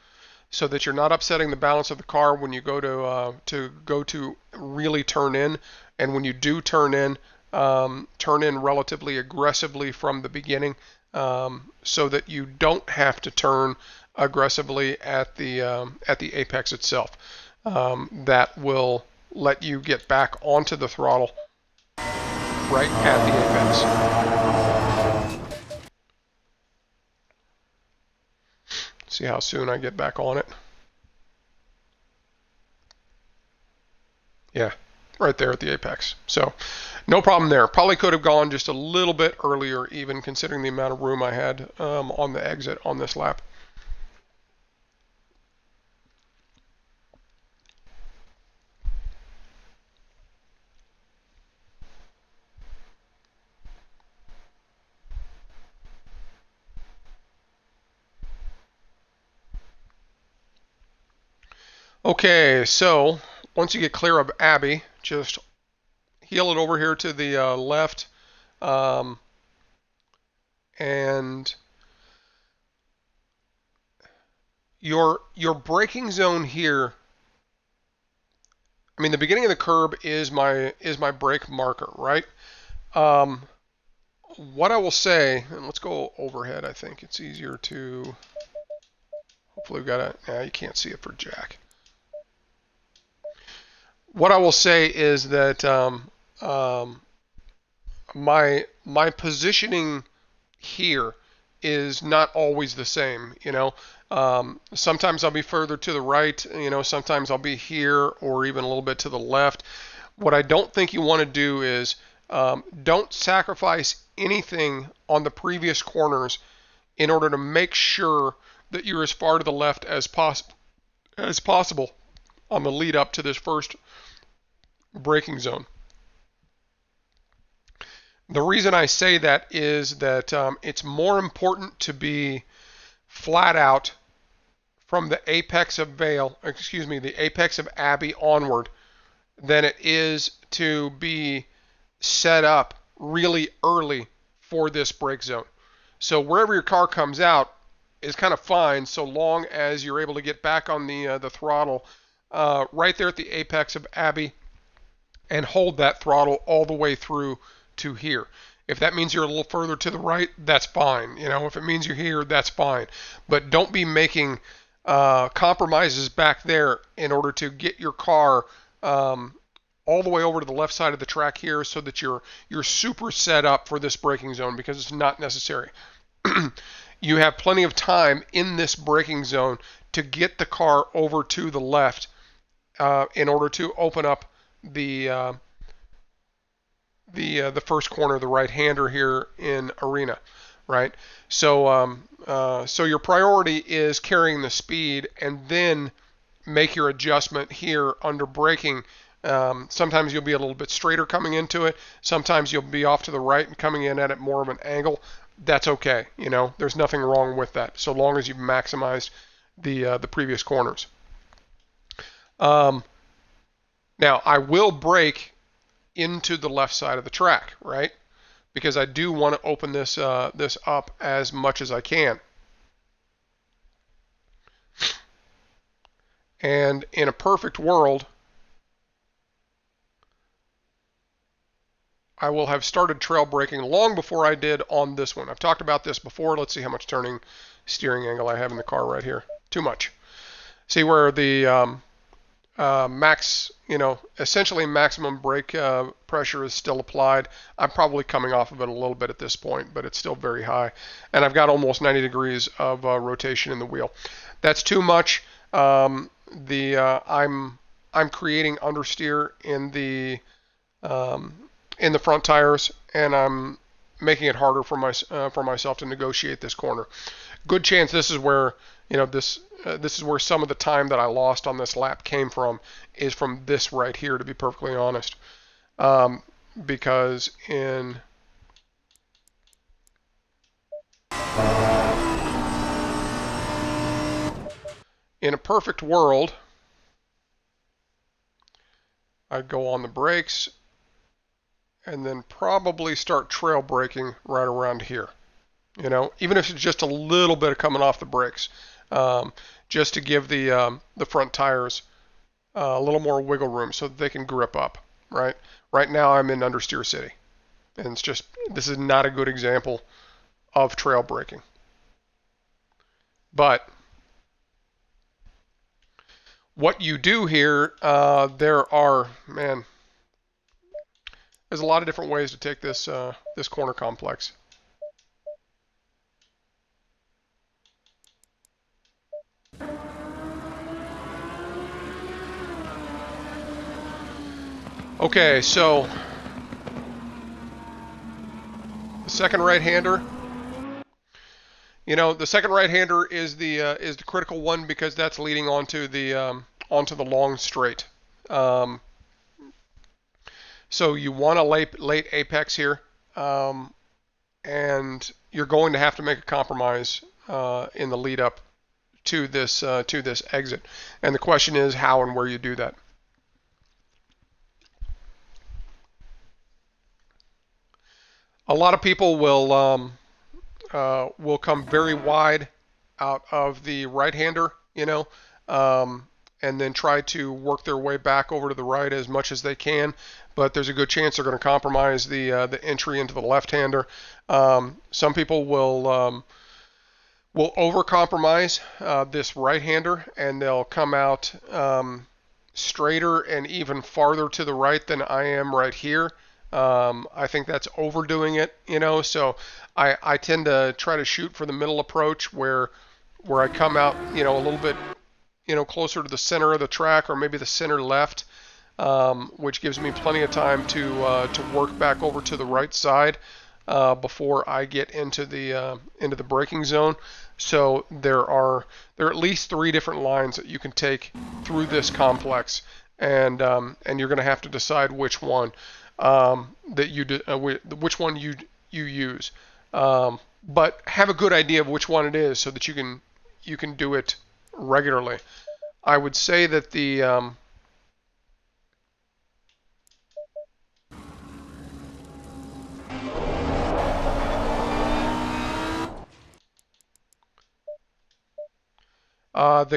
so that you're not upsetting the balance of the car when you go to really turn in. And when you do turn in relatively aggressively from the beginning, so that you don't have to turn aggressively at the apex itself. That will let you get back onto the throttle right at the apex. See how soon I get back on it? Yeah, right there at the apex. So no problem there. Probably could have gone just a little bit earlier, even considering the amount of room I had on the exit on this lap. Okay, so once you get clear of Abbey, just heel it over here to the left, and your braking zone here. I mean, the beginning of the curb is my brake marker, right? What I will say, and let's go overhead. I think it's easier to. Hopefully, we've got a. You can't see it for Jack. What I will say is that my positioning here is not always the same. Sometimes I'll be further to the right. Sometimes I'll be here or even a little bit to the left. What I don't think you want to do is don't sacrifice anything on the previous corners in order to make sure that you're as far to the left as possible on the lead up to this first braking zone. The reason I say that is that it's more important to be flat out from the apex of the apex of Abbey onward, than it is to be set up really early for this brake zone. So wherever your car comes out is kind of fine, so long as you're able to get back on the throttle right there at the apex of Abbey and hold that throttle all the way through to here. If that means you're a little further to the right, that's fine. If it means you're here, that's fine. But don't be making compromises back there in order to get your car all the way over to the left side of the track here, so that you're super set up for this braking zone, because it's not necessary. You have plenty of time in this braking zone to get the car over to the left in order to open up the first corner, the right-hander here in Arena, right? So so your priority is carrying the speed, and then make your adjustment here under braking. Sometimes you'll be a little bit straighter coming into it. Sometimes you'll be off to the right and coming in at it more of an angle. That's okay. There's nothing wrong with that, so long as you've maximized the previous corners. Now, I will brake into the left side of the track, right? Because I do want to open this up as much as I can. And in a perfect world, I will have started trail braking long before I did on this one. I've talked about this before. Let's see how much turning steering angle I have in the car right here. Too much. See where the essentially maximum brake pressure is still applied. I'm probably coming off of it a little bit at this point, but it's still very high. And I've got almost 90 degrees of rotation in the wheel. That's too much. I'm creating understeer in the front tires, and I'm making it harder for myself to negotiate this corner. Good chance this is where this is where some of the time that I lost on this lap came from, is from this right here, to be perfectly honest. Because in a perfect world, I'd go on the brakes and then probably start trail braking right around here. Even if it's just a little bit of coming off the brakes, just to give the front tires a little more wiggle room so that they can grip up. Right now I'm in understeer city, and this is not a good example of trail braking. But what you do here, there's a lot of different ways to take this corner complex. Okay, so the second right-hander. The second right-hander is the critical one, because that's leading onto the long straight. So you want a late apex here, and you're going to have to make a compromise in the lead up to this exit. And the question is how and where you do that. A lot of people will come very wide out of the right-hander, and then try to work their way back over to the right as much as they can. But there's a good chance they're going to compromise the entry into the left-hander. Some people will over-compromise this right-hander, and they'll come out straighter and even farther to the right than I am right here. I think that's overdoing it, so I tend to try to shoot for the middle approach where I come out, a little bit, closer to the center of the track, or maybe the center left, which gives me plenty of time to work back over to the right side before I get into the braking zone. So there are at least 3 different lines that you can take through this complex, and you're going to have to decide which one. Which one you use, but have a good idea of which one it is so that you can do it regularly. I would say that the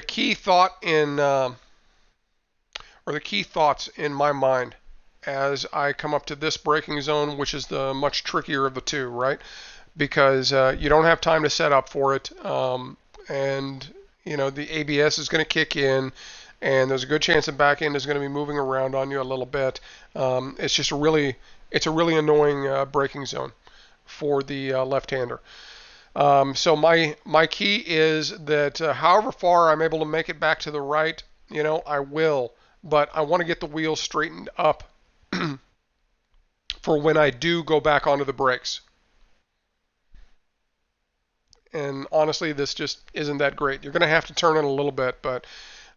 key thought the key thoughts in my mind as I come up to this braking zone, which is the much trickier of the two, right? Because you don't have time to set up for it, and the ABS is going to kick in, and there's a good chance the back end is going to be moving around on you a little bit. It's a really annoying braking zone for the left-hander. So my key is that however far I'm able to make it back to the right, I will, but I want to get the wheels straightened up for when I do go back onto the brakes. And honestly, this just isn't that great. You're going to have to turn it a little bit, but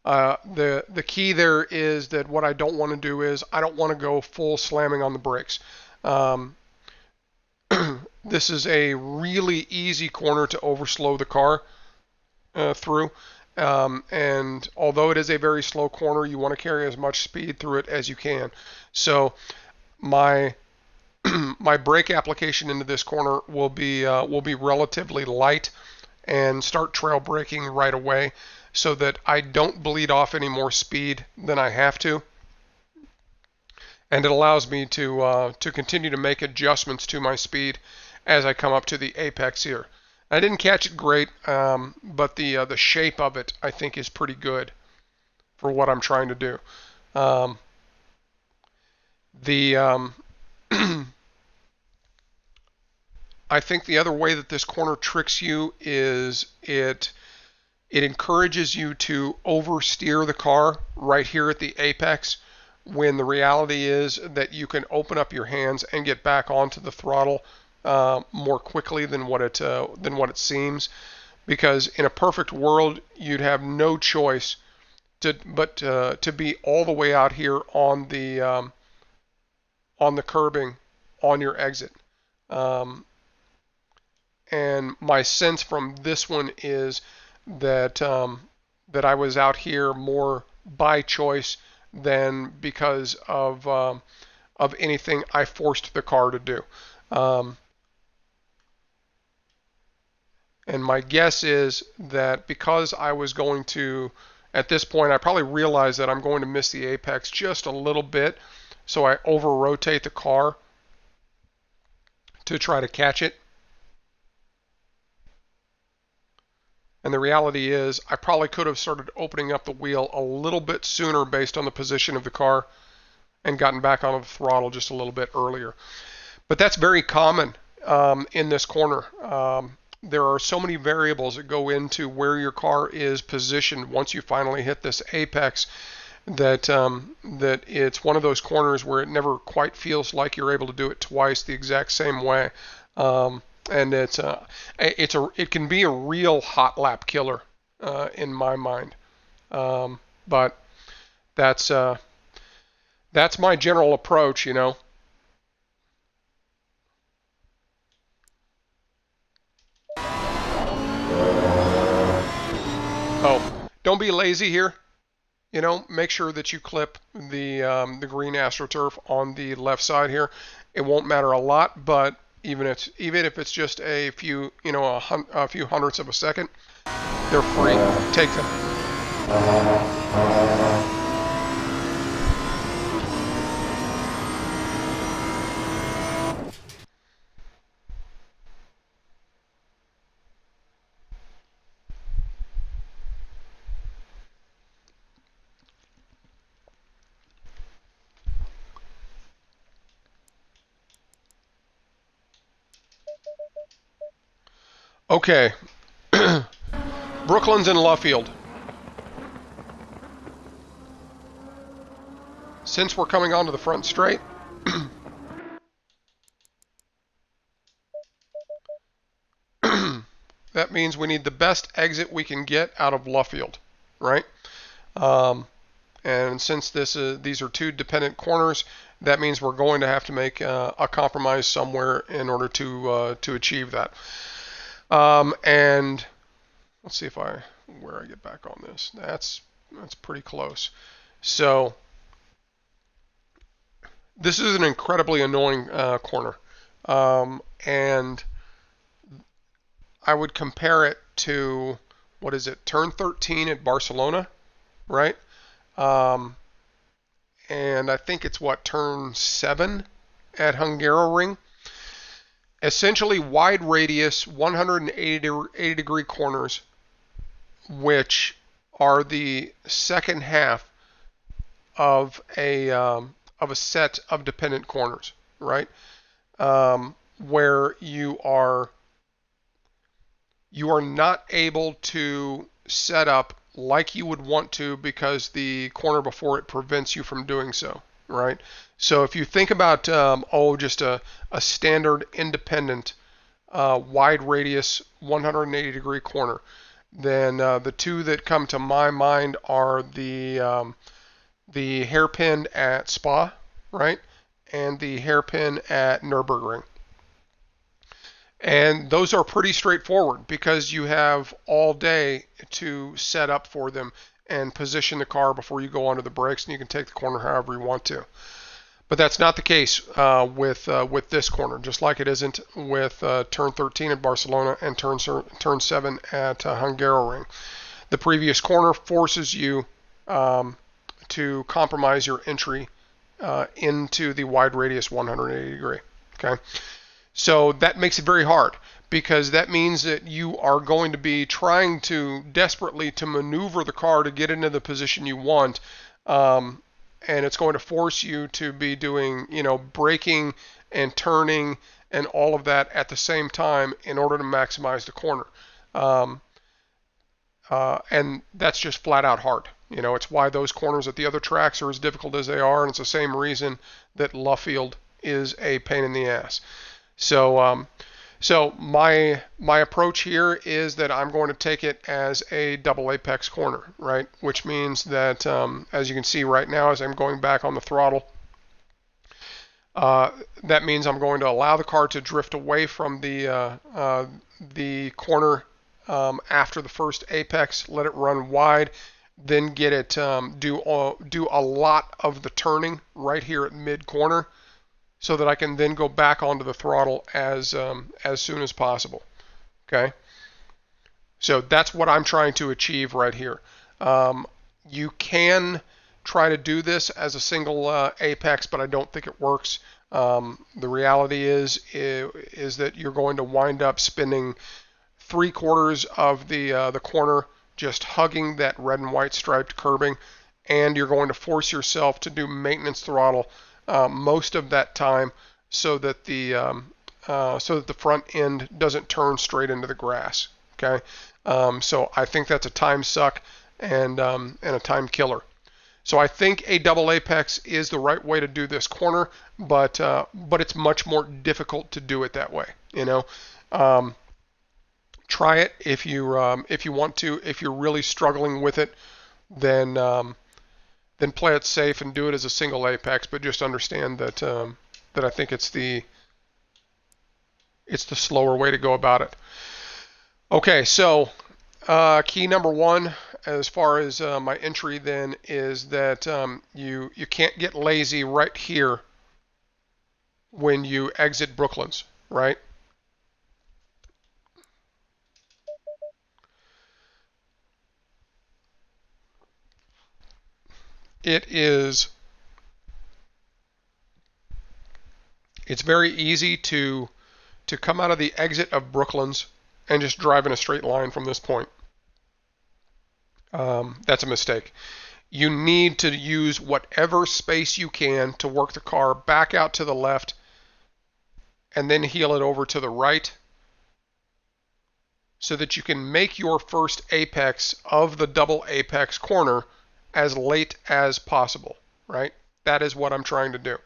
the key there is that what I don't want to do is I don't want to go full slamming on the brakes. This is a really easy corner to overslow the car through. And although it is a very slow corner, you want to carry as much speed through it as you can. So my my brake application into this corner will be relatively light, and start trail braking right away so that I don't bleed off any more speed than I have to. And it allows me to continue to make adjustments to my speed as I come up to the apex here. I didn't catch it great, but the shape of it I think is pretty good for what I'm trying to do. Um, the I think the other way that this corner tricks you is it encourages you to oversteer the car right here at the apex, when the reality is that you can open up your hands and get back onto the throttle more quickly than what it seems. Because in a perfect world, you'd have no choice to be all the way out here on the curbing on your exit. Um, and my sense from this one is that that I was out here more by choice than because of anything I forced the car to do. Um, and my guess is that because I was going to, at this point, I probably realized that I'm going to miss the apex just a little bit, so I over rotate the car to try to catch it. And the reality is, I probably could have started opening up the wheel a little bit sooner based on the position of the car and gotten back on the throttle just a little bit earlier. But that's very common in this corner. There are so many variables that go into where your car is positioned once you finally hit this apex that it's one of those corners where it never quite feels like you're able to do it twice the exact same way. And it can be a real hot lap killer in my mind. But that's my general approach, you know. Oh, don't be lazy here. You know, make sure that you clip the green AstroTurf on the left side here. It won't matter a lot, but even if it's just a few, you know, a few hundredths of a second, they're free. Take them. Okay. Brooklands and Luffield. Since we're coming onto the front straight, that means we need the best exit we can get out of Luffield, right? And since these are two dependent corners, that means we're going to have to make a compromise somewhere in order to achieve that. And let's see where I get back on this. That's pretty close. So this is an incredibly annoying corner, and I would compare it to, what is it, turn 13 at Barcelona, right? And I think it's turn 7 at Hungaroring. Essentially wide radius, 180 degree corners, which are the second half of a set of dependent corners, right? Where you are not able to set up like you would want to because the corner before it prevents you from doing so, right? So if you think about just a standard independent wide radius 180 degree corner, then the two that come to my mind are the hairpin at Spa, right, and the hairpin at Nürburgring. And those are pretty straightforward because you have all day to set up for them and position the car before you go onto the brakes, and you can take the corner however you want to. But that's not the case with this corner, just like it isn't with turn 13 at Barcelona and turn 7 at Hungaroring. The previous corner forces you to compromise your entry into the wide radius 180 degree. Okay. So that makes it very hard. because that means that you are going to be trying to desperately to maneuver the car to get into the position you want, and it's going to force you to be doing, braking and turning and all of that at the same time in order to maximize the corner. Um, and that's just flat out hard. It's why those corners at the other tracks are as difficult as they are, and it's the same reason that Luffield is a pain in the ass. So my approach here is that I'm going to take it as a double apex corner, right? Which means that, as you can see right now, as I'm going back on the throttle, that means I'm going to allow the car to drift away from the corner after the first apex, let it run wide, then get it do a lot of the turning right here at mid corner, so that I can then go back onto the throttle as soon as possible. Okay, so that's what I'm trying to achieve right here. You can try to do this as a single apex, but I don't think it works. The reality is that you're going to wind up spending 3/4 of the corner just hugging that red and white striped curbing, and you're going to force yourself to do maintenance throttle most of that time, so that the front end doesn't turn straight into the grass. Okay, so I think that's a time suck and a time killer. So I think a double apex is the right way to do this corner, but it's much more difficult to do it that way. Try it if you want to. If you're really struggling with it, then play it safe and do it as a single apex. But just understand that I think it's the slower way to go about it. Okay, so key number one, as far as my entry, then, is that you can't get lazy right here when you exit Brooklands, right? It's very easy to come out of the exit of Brooklands and just drive in a straight line from this point. That's a mistake. You need to use whatever space you can to work the car back out to the left and then heel it over to the right, so that you can make your first apex of the double apex corner as late as possible, right? That is what I'm trying to do.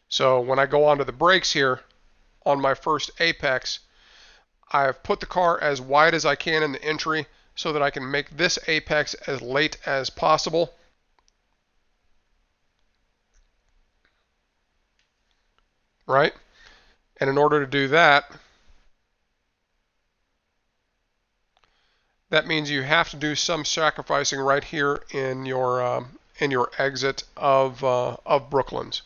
So when I go onto the brakes here on my first apex, I've put the car as wide as I can in the entry so that I can make this apex as late as possible. Right? And in order to do that, that means you have to do some sacrificing right here in your exit of Brooklands.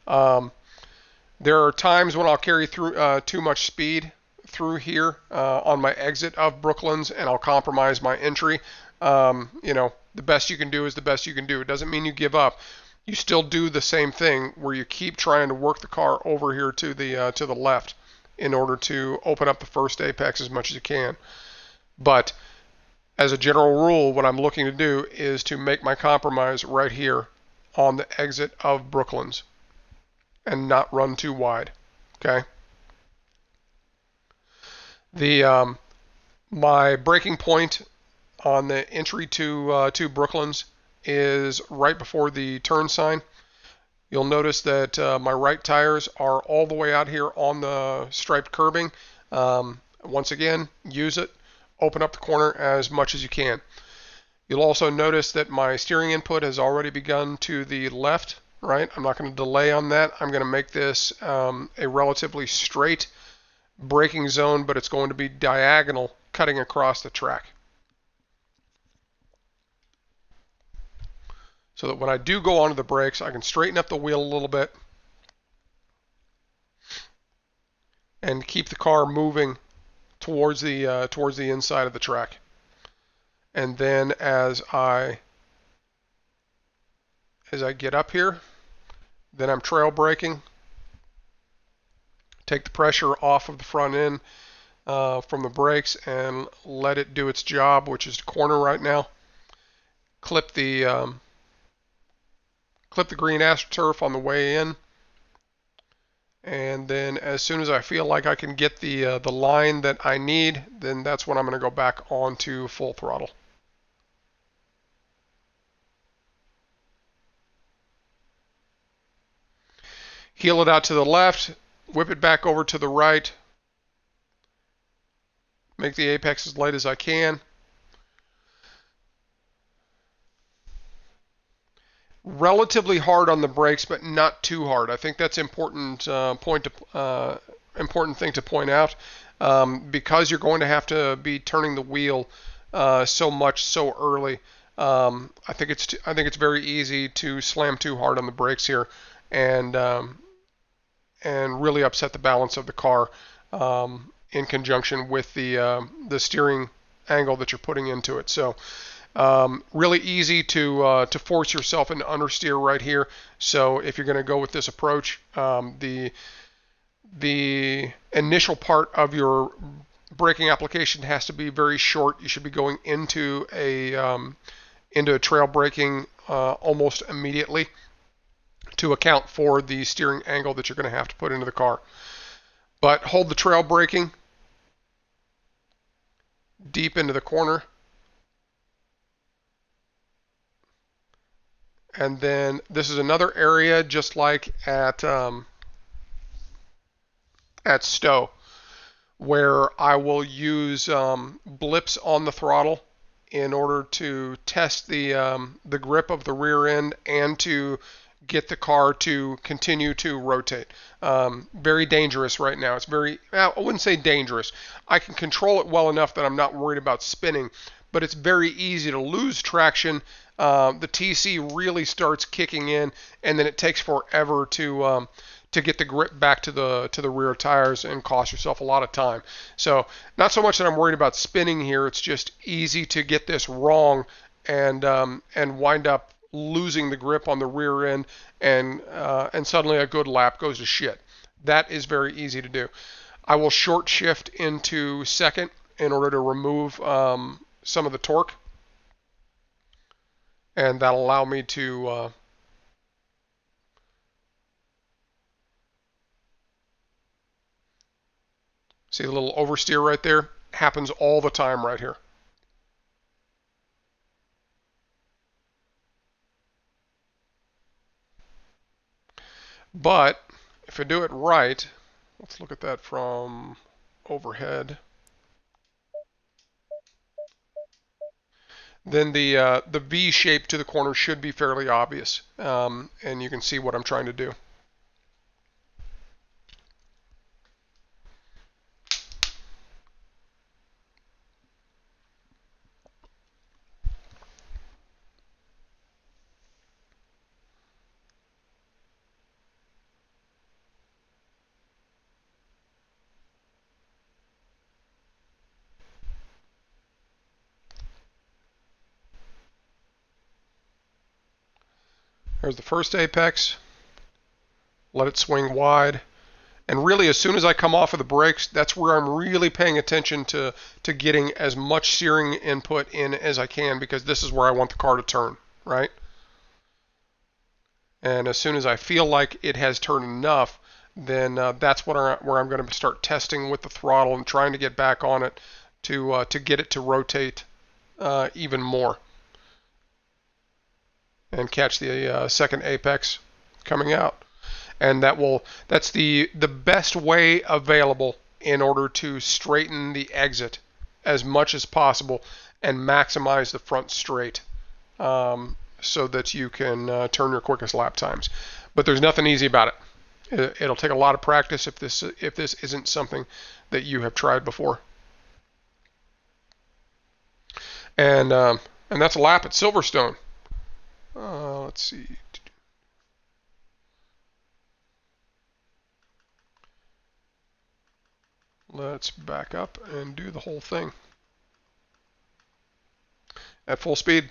There are times when I'll carry through too much speed through here on my exit of Brooklands, and I'll compromise my entry. The best you can do is the best you can do. It doesn't mean you give up. You still do the same thing, where you keep trying to work the car over here to the left in order to open up the first apex as much as you can. But as a general rule, what I'm looking to do is to make my compromise right here on the exit of Brooklands and not run too wide. Okay. My braking point on the entry to Brooklands is right before the turn sign. You'll notice that my right tires are all the way out here on the striped curbing. Once again, use it. Open up the corner as much as you can. You'll also notice that my steering input has already begun to the left, right? I'm not going to delay on that. I'm going to make this a relatively straight braking zone, but it's going to be diagonal, cutting across the track. So that when I do go onto the brakes, I can straighten up the wheel a little bit and keep the car moving towards the inside of the track. And then as I get up here, then I'm trail braking take the pressure off of the front end from the brakes and let it do its job, which is to corner right now. Clip the green AstroTurf on the way in, and then as soon as I feel like I can get the line that I need, then that's when I'm going to go back onto full throttle. Heel it out to the left, whip it back over to the right, make the apex as light as I can. Relatively hard on the brakes, but not too hard. I think that's important important thing to point out, because you're going to have to be turning the wheel so much so early. I think it's very easy to slam too hard on the brakes here, and really upset the balance of the car in conjunction with the steering angle that you're putting into it. So really easy to force yourself into understeer right here. So if you're going to go with this approach, the initial part of your braking application has to be very short. You should be going into a trail braking almost immediately to account for the steering angle that you're going to have to put into the car. But hold the trail braking deep into the corner. And then this is another area just like at Stowe, where I will use blips on the throttle in order to test the grip of the rear end and to get the car to continue to rotate. Very dangerous right now. It's very, I wouldn't say dangerous. I can control it well enough that I'm not worried about spinning, but it's very easy to lose traction. The TC really starts kicking in, and then it takes forever to get the grip back to the rear tires and cost yourself a lot of time. So not so much that I'm worried about spinning here. It's just easy to get this wrong and wind up losing the grip on the rear end, and suddenly a good lap goes to shit. That is very easy to do. I will short shift into second in order to remove some of the torque, and that'll allow me to see the little oversteer right there? Happens all the time right here. But if I do it right, let's look at that from overhead. Then the V shape to the corner should be fairly obvious, and you can see what I'm trying to do. There's the first apex. Let it swing wide. And really, as soon as I come off of the brakes, that's where I'm really paying attention to getting as much steering input in as I can, because this is where I want the car to turn, right? And as soon as I feel like it has turned enough, then that's where I'm going to start testing with the throttle and trying to get back on it to get it to rotate even more and catch the second apex coming out. And that's the best way available in order to straighten the exit as much as possible and maximize the front straight, so that you can turn your quickest lap times. But there's nothing easy about it. It'll take a lot of practice if this isn't something that you have tried before. And that's a lap at Silverstone. Let's see. Let's back up and do the whole thing at full speed.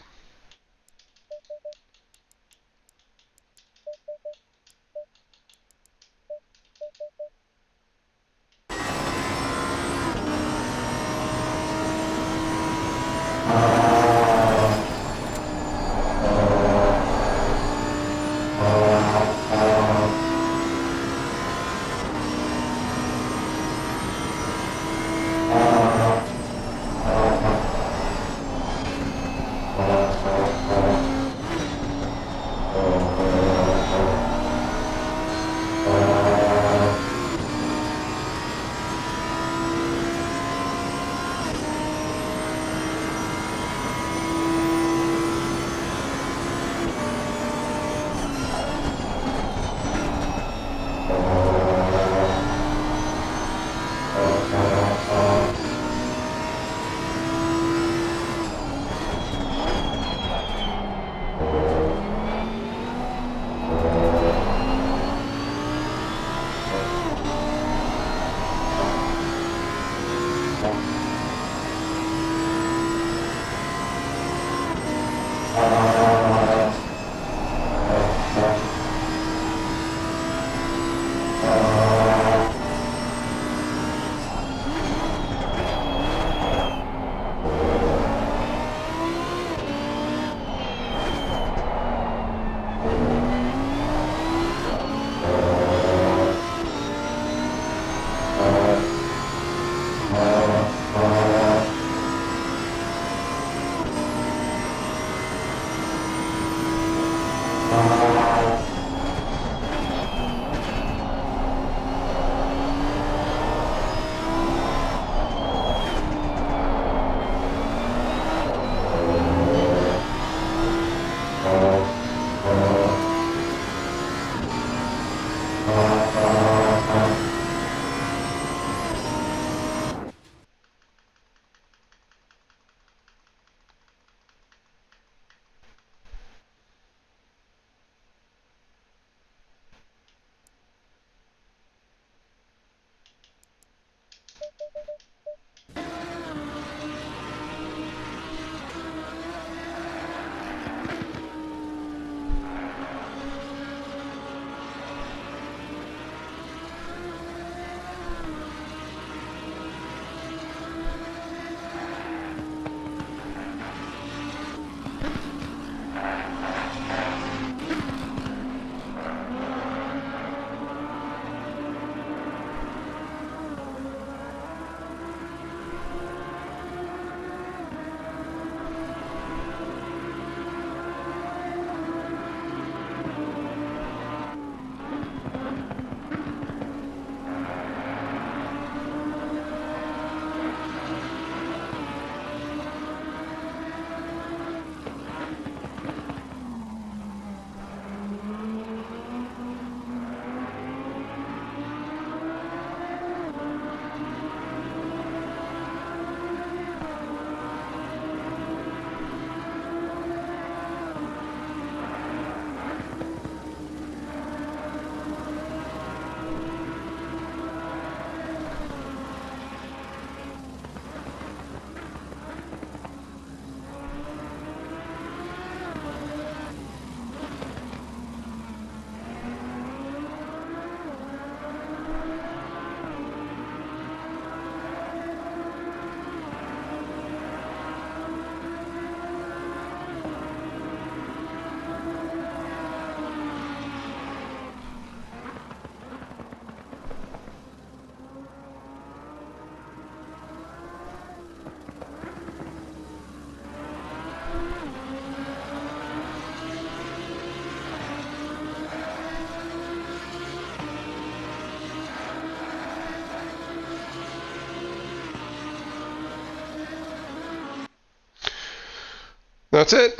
That's it.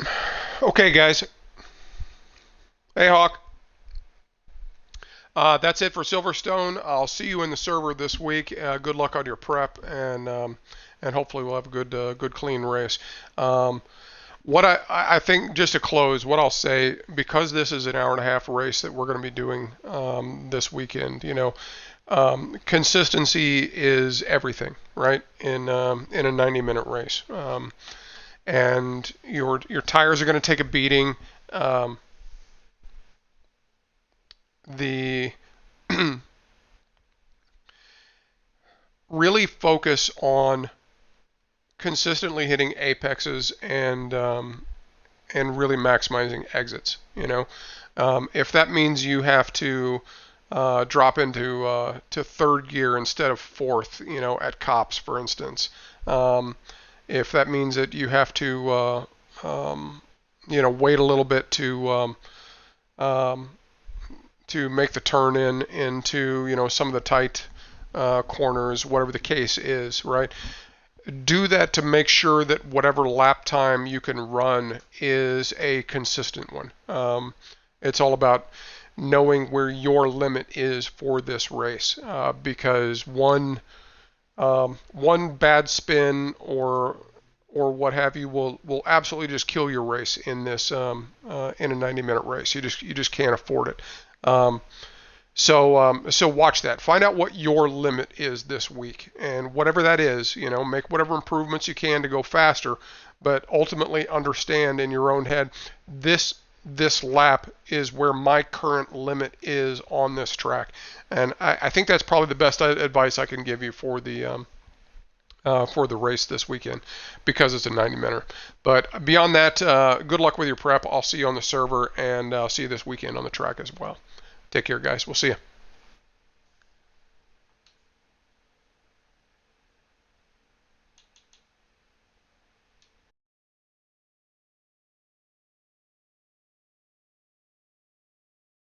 Okay, guys. Hey, Hawk. That's it for Silverstone. I'll see you in the server this week. Good luck on your prep, and hopefully we'll have a good clean race. What I think, just to close, what I'll say, because this is an hour and a half race that we're going to be doing this weekend, consistency is everything, right? In a 90-minute race, and your tires are going to take a beating. The really focus on consistently hitting apexes and really maximizing exits. If that means you have to drop into third gear instead of fourth, at cops, for instance. If that means that you have to, wait a little bit to make the turn into some of the tight corners, whatever the case is, right? Do that to make sure that whatever lap time you can run is a consistent one. It's all about knowing where your limit is for this race, because one bad spin or what have you will absolutely just kill your race in this in a 90-minute race. You just can't afford it. So watch that. Find out what your limit is this week, and whatever that is, make whatever improvements you can to go faster. But ultimately, understand in your own head, this lap is where my current limit is on this track, and I think that's probably the best advice I can give you for the race this weekend, because it's a 90-minute. But beyond that, good luck with your prep. I'll see you on the server, and I'll see you this weekend on the track as well. Take care, guys. We'll see you.